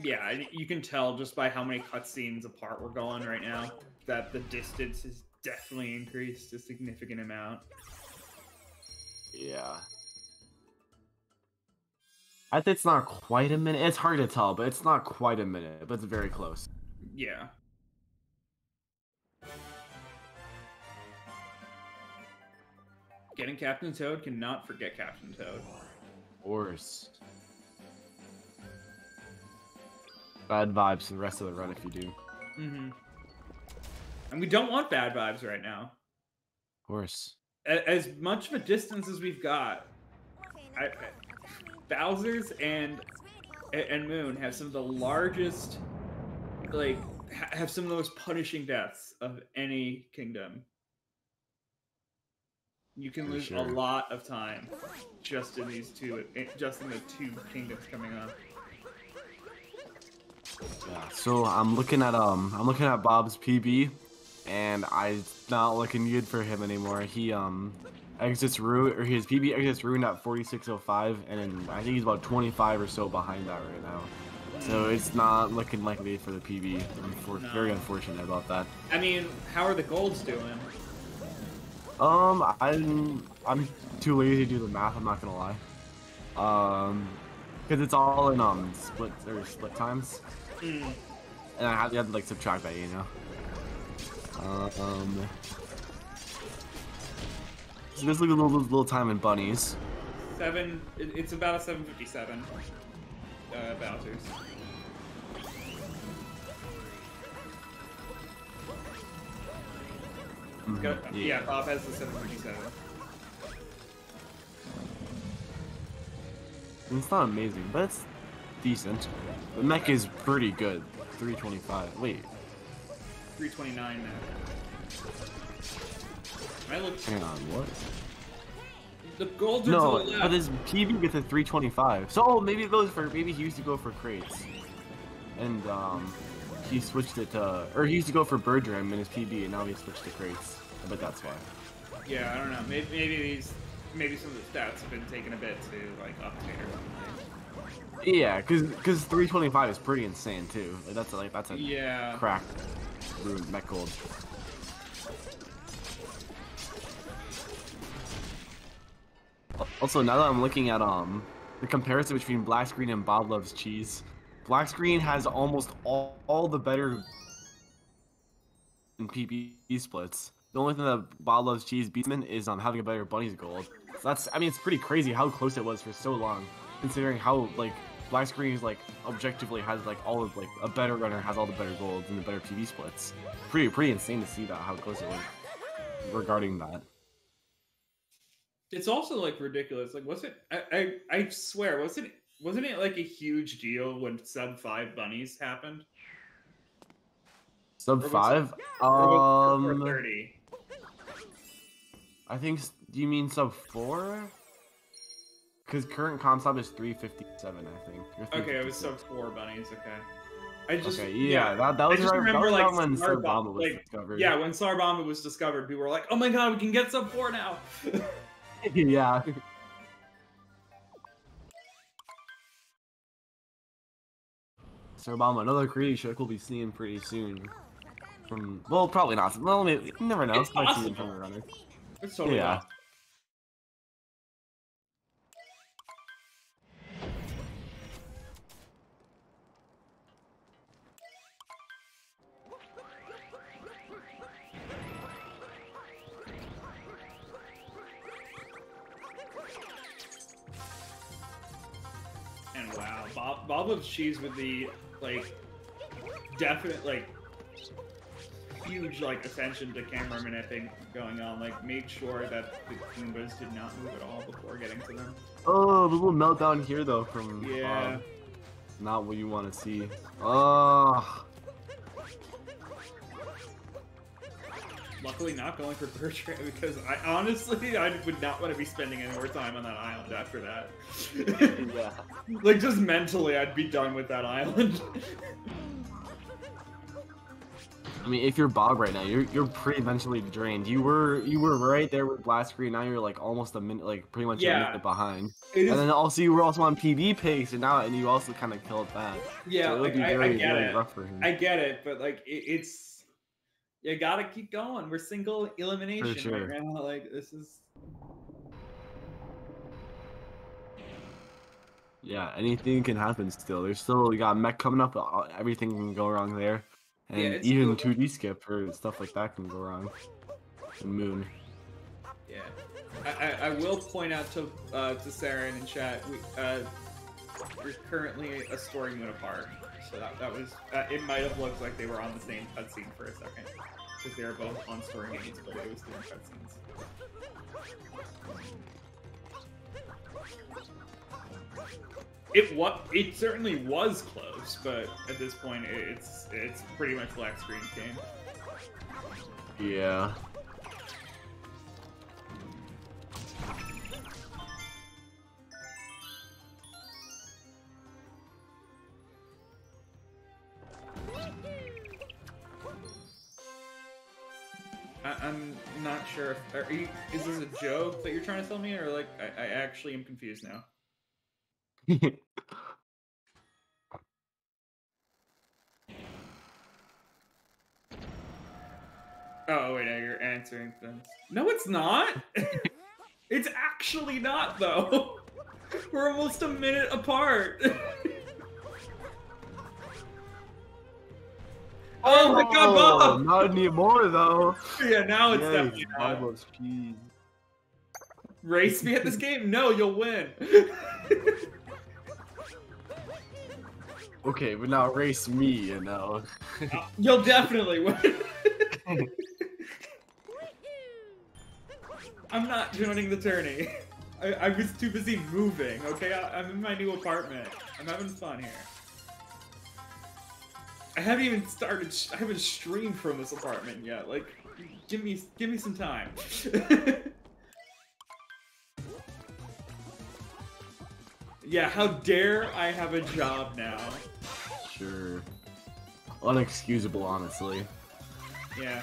Yeah, you can tell just by how many cutscenes apart we're going right now that the distance has definitely increased a significant amount. Yeah. I think it's not quite a minute. It's hard to tell, but it's not quite a minute, but it's very close. Yeah. Getting Captain Toad, cannot forget Captain Toad. Of course. Bad vibes for the rest of the run if you do. Mm-hmm. And we don't want bad vibes right now. Of course. As much of a distance as we've got, Bowser's and Moon have some of the largest, like, have some of the most punishing deaths of any kingdom. You can lose a lot of time just in these two, just in the two kingdoms coming up. Yeah, so I'm looking at Bob's PB, and it's not looking good for him anymore. He exits route, or his PB exits route at 46:05, and then I think he's about 25 or so behind that right now. So it's not looking likely for the PB. Very unfortunate about that. I mean, how are the golds doing? I'm too lazy to do the math. I'm not gonna lie. Because it's all in split times. And I have to like subtract that, you know. So let's look at a little time in bunnies. It's about a 7:57. Bowser's. Yeah, Bob has the 7:57. It's not amazing, but it's decent. The mech is pretty good. 325. Wait. 329 now. Hang on, what? The golds are to the left. But his PB gets a 325. So maybe he used to go for crates. And he switched it to, or he used to go for Birdram in his PB, and now he switched to crates. But that's why. Yeah, I don't know. Maybe some of the stats have been taken a bit to like update or something. Yeah, because 325 is pretty insane too. That's a cracked ruined mech gold. Also, now that I'm looking at the comparison between BlackScreen and BobLovesCheese, BlackScreen has almost all the better in PB splits. The only thing that BobLovesCheese beats him in is having a better bunnies gold. So it's pretty crazy how close it was for so long, considering how like BlackScreen is like objectively has like all of like a better runner has all the better golds and the better PB splits. Pretty insane to see that how close it was regarding that. It's also like ridiculous. Like, I swear, wasn't it like a huge deal when sub 5 bunnies happened? Sub 5? Or 30. I think. Do you mean sub 4? Because current comp sub is 357, I think. Okay, it was sub 4 bunnies. Okay. That was right when Sarbamba was discovered. Yeah, when Sarbamba was discovered, people were like, "Oh my god, we can get sub 4 now." Yeah. Sarbamba, another creative trick we'll be seeing pretty soon. Well, probably not. Well, maybe, you never know. It's might possible. see it from a runner. It's totally possible. And wow, BobLovesCheese with the like definite like huge like attention to cameraman I think going on, like made sure that the Goombas did not move at all before getting to them. Oh, the little meltdown here though from not what you want to see. Oh. Luckily not going for Bertrand, because I would not want to be spending any more time on that island after that. Yeah. Like, just mentally, I'd be done with that island. I mean, if you're Bob right now, you're pretty mentally drained. You were right there with BlackScreen. Now you're like almost a minute, like pretty much a minute behind. And then also you were also on PB pace, and you also kind of killed that. Yeah, so it would like, be very very rough for him. I get it, but like it's you gotta keep going. We're single elimination right now. Like this is. Yeah, anything can happen still. You got mech coming up. Everything can go wrong there. And even 2D skip or stuff like that can go wrong. And Moon. Yeah. I will point out to Saren in chat, we're currently a story mode apart. So that was, it might have looked like they were on the same cutscene for a second. Because they were both on story modes, but it was doing cutscenes. It certainly was close, but at this point it's pretty much BlackScreen's game. Yeah. I'm not sure if is this a joke that you're trying to tell me, or like I actually am confused now. Oh wait, now you're answering things. No, it's not. It's actually not though. We're almost a minute apart. Oh my god, Bob! Not anymore though. Yeah, now it's definitely not. BobLovesCheese. Race me at this game? No, you'll win. Okay, but now race me, you know. You'll definitely win. I'm not joining the tourney. I was too busy moving, okay? I'm in my new apartment. I'm having fun here. I haven't even started, I haven't streamed from this apartment yet. Like, give me some time. Yeah, how dare I have a job now? Sure. Unexcusable, honestly. Yeah.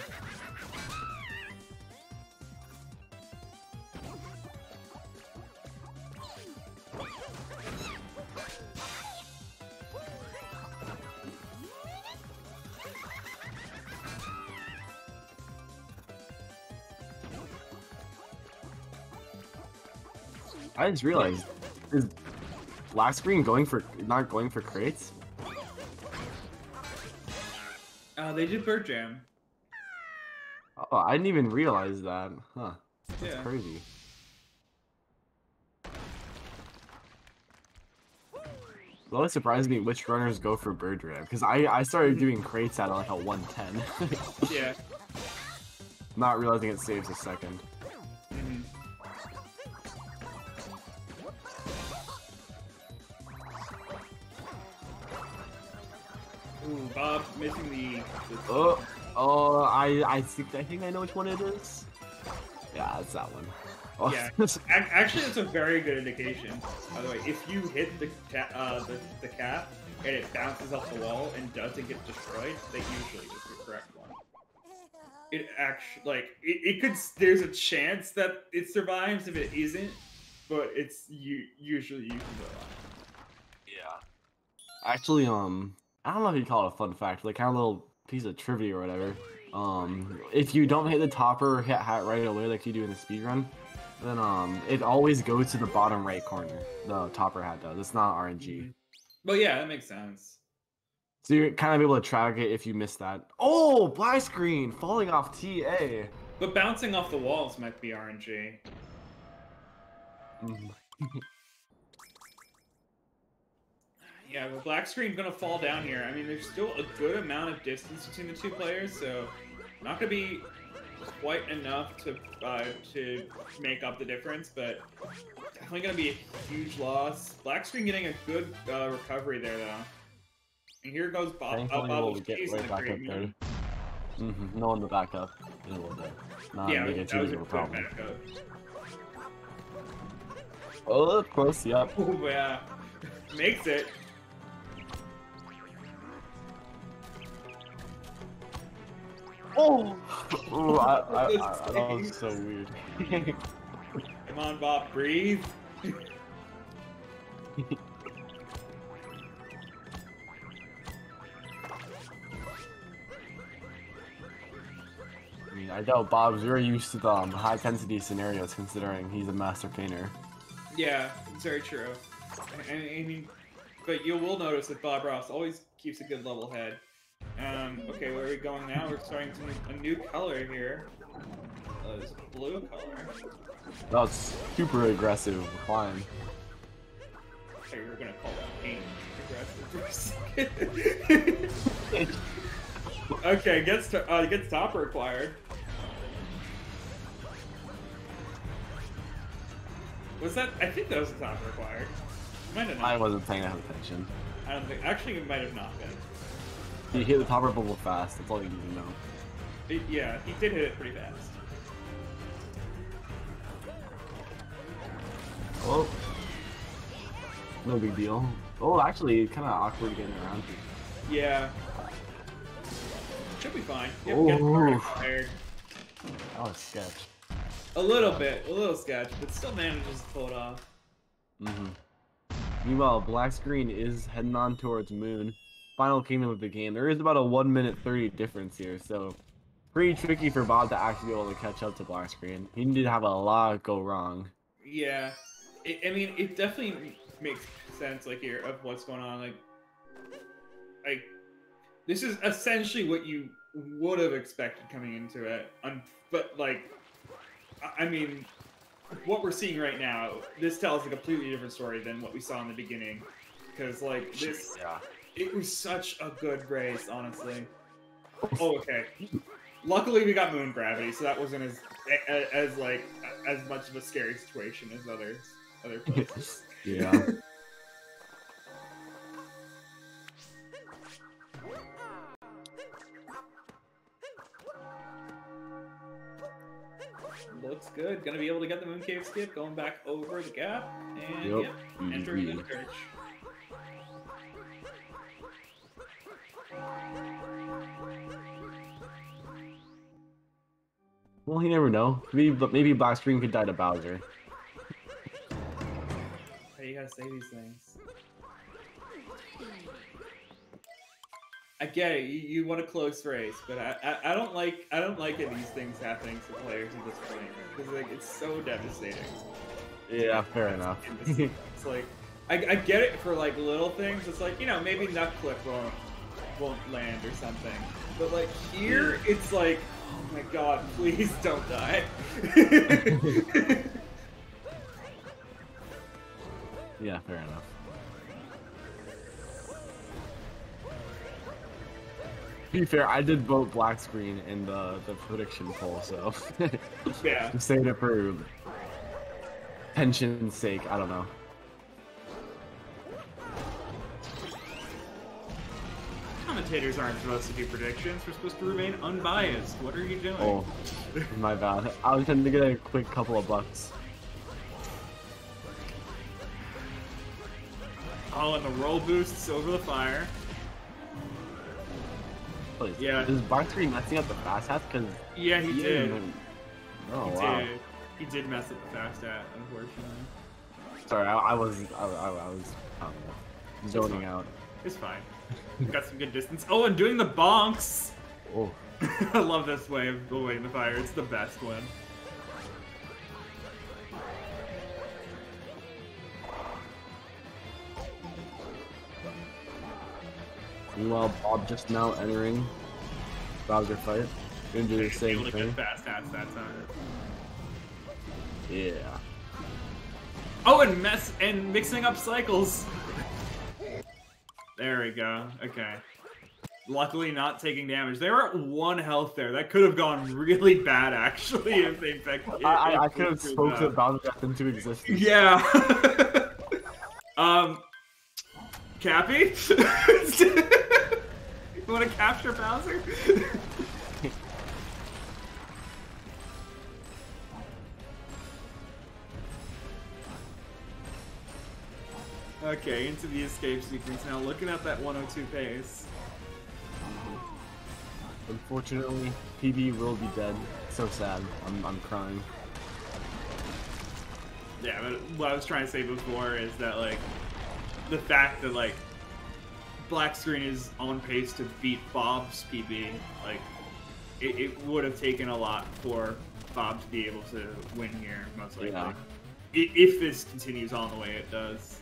I just realized, is BlackScreen not going for crates? They did Bird Jam. Oh, I didn't even realize that. Huh. That's crazy. It always surprised me which runners go for Bird Jam, because I started doing crates at like a 110. Yeah. Not realizing it saves a second. Ooh, Bob missing the I think I know which one it is. Yeah, it's that one. Oh. Yeah, actually, that's a very good indication. By the way, if you hit the cap and it bounces off the wall and doesn't get destroyed, that usually is the correct one. It actually, like, it could. There's a chance that it survives if it isn't, but it's usually you can go on. Yeah. Actually, I don't know if you call it a fun fact, like kind of a little piece of trivia or whatever. If you don't hit the topper or hit hat right away like you do in the speedrun, then it always goes to the bottom right corner. The topper hat does. It's not RNG. Well, yeah, that makes sense. So you're kind of able to track it if you miss that. Oh, BlackScreen falling off TA. But bouncing off the walls might be RNG. Yeah, but BlackScreen's gonna fall down here. I mean, there's still a good amount of distance between the two players, so not gonna be quite enough to make up the difference, but definitely gonna be a huge loss. BlackScreen getting a good recovery there, though. And here goes BobLovesCheese in the great mood. No one to back up in a little bit. Yeah, that was a good problem. backup. Oh, close, yep. Oh, yeah. Makes it. Oh! Ooh, that was so weird. Come on, Bob, breathe. I mean, I doubt Bob's very used to the high-intensity scenarios, considering he's a master painter. Yeah, it's very true. I mean, but you will notice that Bob Ross always keeps a good level head. Okay, where are we going now? We're starting to a new color here. This blue color. That was super aggressive climb. Okay, we're gonna call that paint aggressive for a second. Okay, gets topper acquired. Was that? I think that was a topper acquired. Might have not. I wasn't paying attention. I don't think. Actually, it might have not been. He hit the topper bubble fast. That's all you need to know. Yeah, he did hit it pretty fast. Oh. No big deal. Oh, actually, kind of awkward getting around here. Yeah. Should be fine. Yep, Oh. get fired. That was sketch. A little sketch, but still manages to pull it off. Meanwhile, Black Screen is heading on towards Moon. Final kingdom of the game. There is about a 1:30 difference here, so pretty tricky for Bob to actually be able to catch up to Black Screen. He needed to have a lot go wrong. Yeah, I mean, it definitely makes sense, like, here, of what's going on. Like, this is essentially what you would have expected coming into it, but, like, I mean, what we're seeing right now, this tells a completely different story than what we saw in the beginning, because, like, this, Yeah. it was such a good race, honestly. Oh, okay. Luckily, we got moon gravity, so that wasn't as much of a scary situation as other places. Yeah. Looks good. Gonna be able to get the moon cave skip, going back over the gap, and Yep. entering the church. Well, you never know. Maybe Black Screen could die to Bowser. Hey, you gotta say these things. I get it. You want a close race, but I don't like these things happening to players at this point because, like, it's so devastating. Yeah, fair enough. It's like I get it for, like, little things. It's like, you know, maybe nut clip won't land or something, but, like, here it's like, oh my god, please don't die. Yeah, fair enough. To be fair, I did vote Black Screen in the prediction poll, so Yeah. just saying it for tension's sake. I don't know. Commentators aren't supposed to do predictions. We're supposed to remain unbiased. What are you doing? Oh, my bad. I was trying to get a quick couple of bucks. Oh, and the roll boosts over the fire. Yeah. Is Black Screen messing up the fast hats? Because Yeah, he did. Oh, He wow. did. He did mess up the fast hat, unfortunately. Sorry, I was zoning out. It's fine. Got some good distance. Oh, and doing the bonks! Oh. I love this way of avoiding the fire. It's the best one. Meanwhile, Bob just now entering Bowser fight. Gonna do the same Able to thing. get fast hats that time. Yeah. Oh, and mixing up cycles. There we go. Okay. Luckily, not taking damage. They were at 1 health there. That could have gone really bad, actually, if they picked. I could have spoke to Bowser death into existence. Yeah. Cappy? You want to capture Bowser? Okay, into the escape sequence now. Looking at that 102 pace. Unfortunately, PB will be dead. So sad. I'm crying. Yeah, but what I was trying to say before is that, like, the fact that, like, Black Screen is on pace to beat Bob's PB, like, it would have taken a lot for Bob to be able to win here, most likely. Yeah. If this continues on the way it does.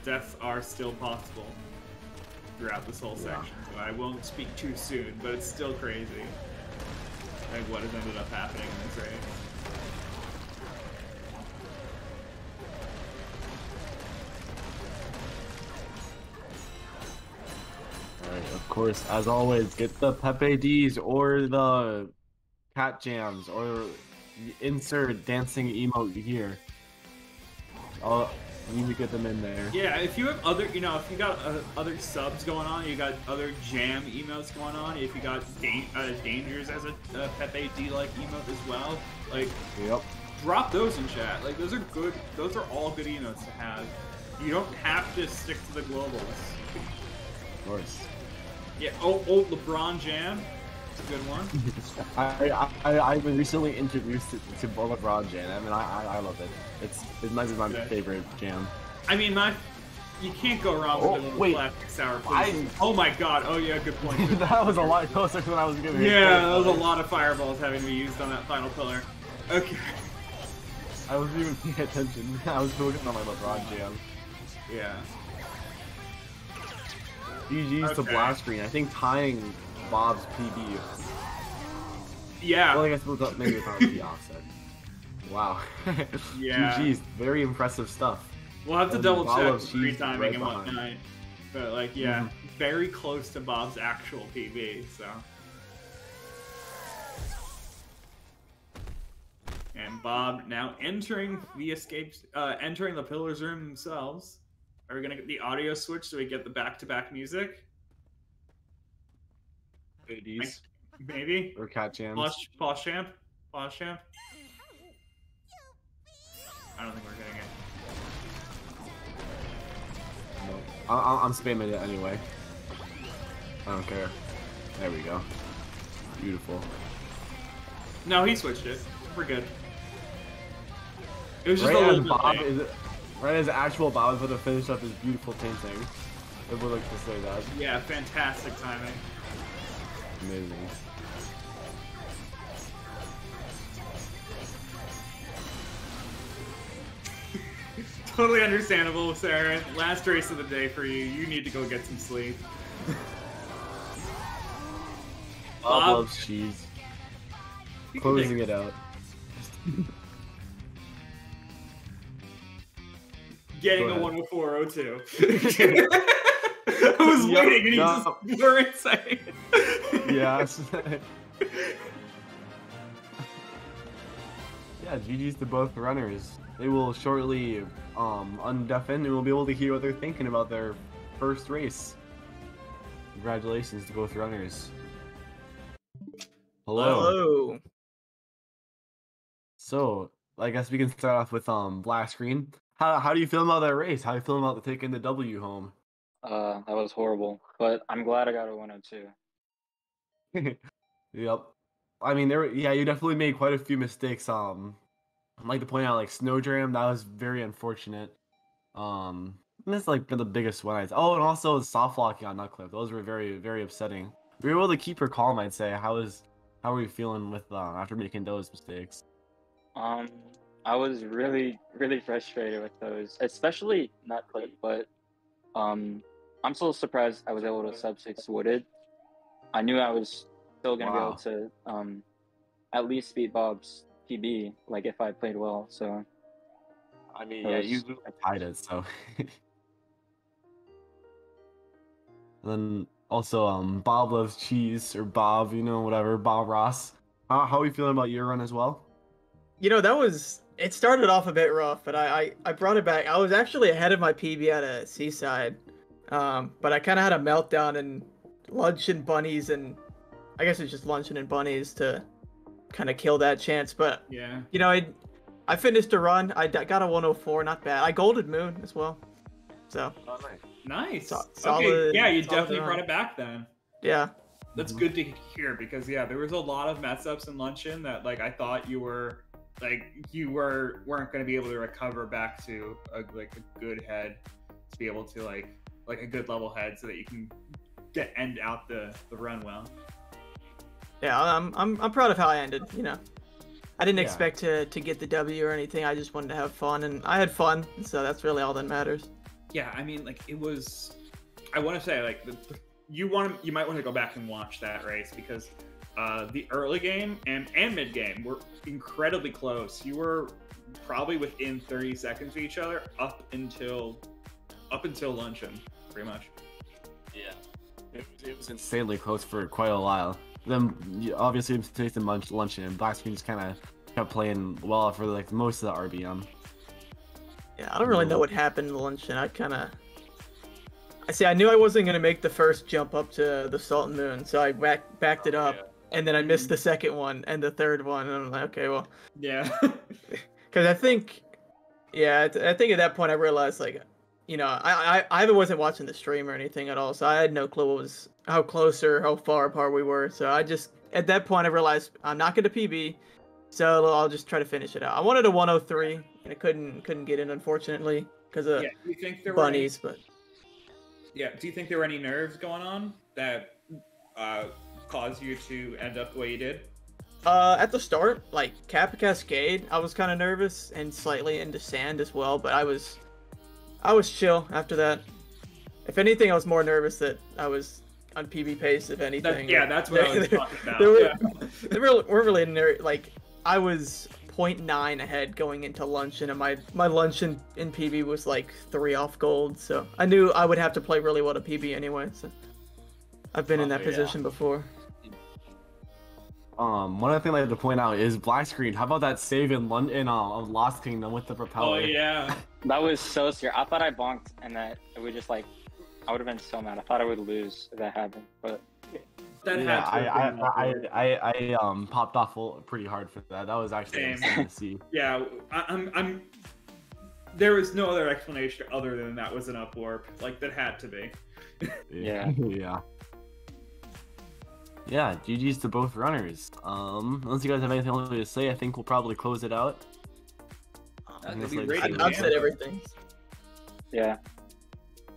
Deaths are still possible throughout this whole section, so I won't speak too soon, but it's still crazy, like, what has ended up happening in this race. Alright, of course, as always, get the Pepe D's or the Cat Jams or insert dancing emote here. You need to get them in there. Yeah, if you have other, if you got other subs going on, you got other jam emotes going on, if you got Dangers as a Pepe D-like emote as well, like, yep. Drop those in chat. Like, those are good, those are all good emotes to have. You don't have to stick to the globals. Of course. Yeah, LeBron Jam. It's a good one. I've been recently introduced to LeBron Jam. I mean, I love it. It might be my favorite jam. I mean, you can't go wrong with a little plastic sour please. Oh my god. Oh yeah, good point. That was a lot closer than I was giving. Yeah, that was a lot of fireballs having to be used on that final pillar. Okay. I wasn't even paying attention. I was focusing on my LeBron Jam. Yeah. GG's to BlackScreen. I think tying Bob's PB. Yeah. Well, I guess maybe without the offset. Wow. Yeah. GG's. Very impressive stuff. We'll have to double check free timing right and whatnot. But, like, yeah, very close to Bob's actual PB, so. And Bob now entering the Pillars room themselves. Are we gonna get the audio switch so we get the back-to-back music? ADs. Maybe. Or Cat Jams. Pause champ. Pause champ. I don't think we're getting it. No. I'm spamming it anyway. I don't care. There we go. Beautiful. No, he switched it. We're good. It was just right a little as bit late. Right as actual Bob is going to finish up his beautiful painting. I would like to say that. Yeah, fantastic timing. Amazing. Totally understandable, Sarah. Last race of the day for you. You need to go get some sleep. BobLovesCheese. Closing it out. Getting a 104.02. I was waiting and he just weren't saying it. Yeah. Yeah, GG's to both runners. They will shortly undeafen and we'll be able to hear what they're thinking about their first race. Congratulations to both runners. Hello. Hello. So, I guess we can start off with BlackScreen. How do you feel about that race? How do you feel about taking the W home? That was horrible, but I'm glad I got a 102. Yep. I mean, you definitely made quite a few mistakes. I'd like to point out, like, Snowdram, that was very unfortunate. That's like the biggest one. Oh, and also soft locking on Nutcliffe. Those were very, very upsetting. We were able to keep her calm, I'd say. How are you feeling with after making those mistakes? I was really, really frustrated with those, especially Nutcliffe, but I'm still surprised I was able to sub 6 Wooded. I knew I was still gonna be able to at least beat Bob's PB, like if I played well. So I mean, yeah, you tied it, so. And then also BobLovesCheese or Bob, whatever, Bob Ross. How are you feeling about your run as well? It started off a bit rough, but I brought it back. I was actually ahead of my PB at a Seaside, but I kind of had a meltdown and lunch and bunnies, and I guess it's just luncheon and bunnies to kind of kill that chance. But yeah, I finished a run. I got a 104, not bad. I golded Moon as well. So nice. Solid, okay, yeah, you solid definitely run. brought it back then. Yeah. That's good to hear because there was a lot of mess ups in luncheon that like I thought you were weren't going to be able to recover back to a good head to be able to like a good level head so that you can end out the run well. Yeah, I'm proud of how I ended. I didn't expect to get the W or anything. I just wanted to have fun, and I had fun, so that's really all that matters. Yeah, I mean, like it was. I want to say like you might want to go back and watch that race because the early game and mid game were incredibly close. You were probably within 30 seconds of each other up until luncheon, pretty much. Yeah, it was insanely close for quite a while. Then obviously it was facing luncheon, and BlackScreen just kind of kept playing well for like most of the RBM. Yeah, I don't really know what happened in luncheon. I knew I wasn't gonna make the first jump up to the Salt and Moon, so I backed it up, and then I missed the second one and the third one, and I'm like, okay, well, yeah, because I think at that point I realized like, I wasn't watching the stream or anything at all, so I had no clue how close or how far apart we were. So I just at that point I realized I'm not gonna PB, so I'll just try to finish it out. I wanted a 103, and I couldn't get in unfortunately because of do you think there bunnies, but. Yeah, do you think there were any nerves going on that caused you to end up the way you did? At the start, like Kappa Cascade, I was kind of nervous and slightly into sand as well, but I was chill after that. If anything, I was more nervous that I was on PB pace, if anything. That's what I was talking about. They weren't really like I was 0.9 ahead going into luncheon, and my luncheon in PB was like 3 off gold, so I knew I would have to play really well to PB anyway. So I've been in that position before. One other thing I'd like to point out is BlackScreen. How about that save in Lost Kingdom with the propeller? Oh yeah, that was so scary. I thought I bonked, and that it would just like I would have been so mad. I thought I would lose if that happened, but. I popped off pretty hard for that. That was actually insane to see. Yeah, I'm. There was no other explanation other than that was an up warp. Like that had to be. Yeah. Yeah. GG's to both runners. Unless you guys have anything else to say, I think we'll probably close it out. I've said everything. Yeah.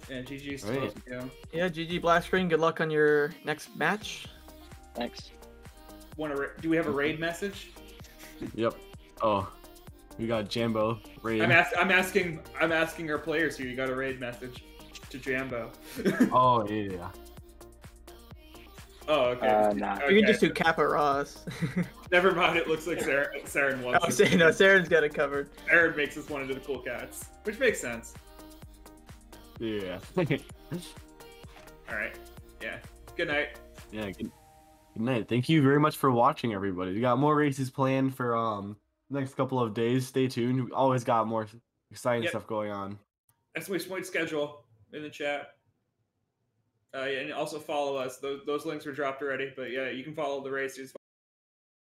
Yeah, GG's supposed to go. Yeah, GG BlackScreen. Good luck on your next match. Thanks. Do we have a raid message? Yep. Oh, we got Jambo raid. I'm asking our players here. You got a raid message to Jambo. Oh yeah. Oh okay. Nah. You can just do Kappa Ross. Never mind. It looks like Saren wants. Oh, Saren's got it covered. Aaron makes us one into the cool cats, which makes sense. Yeah. All right. Yeah. Good night. Yeah. Good night. Thank you very much for watching, everybody. We got more races planned for next couple of days. Stay tuned. We always got more exciting stuff going on. SMO schedule in the chat. And also follow us. Those links were dropped already, but yeah, you can follow the races.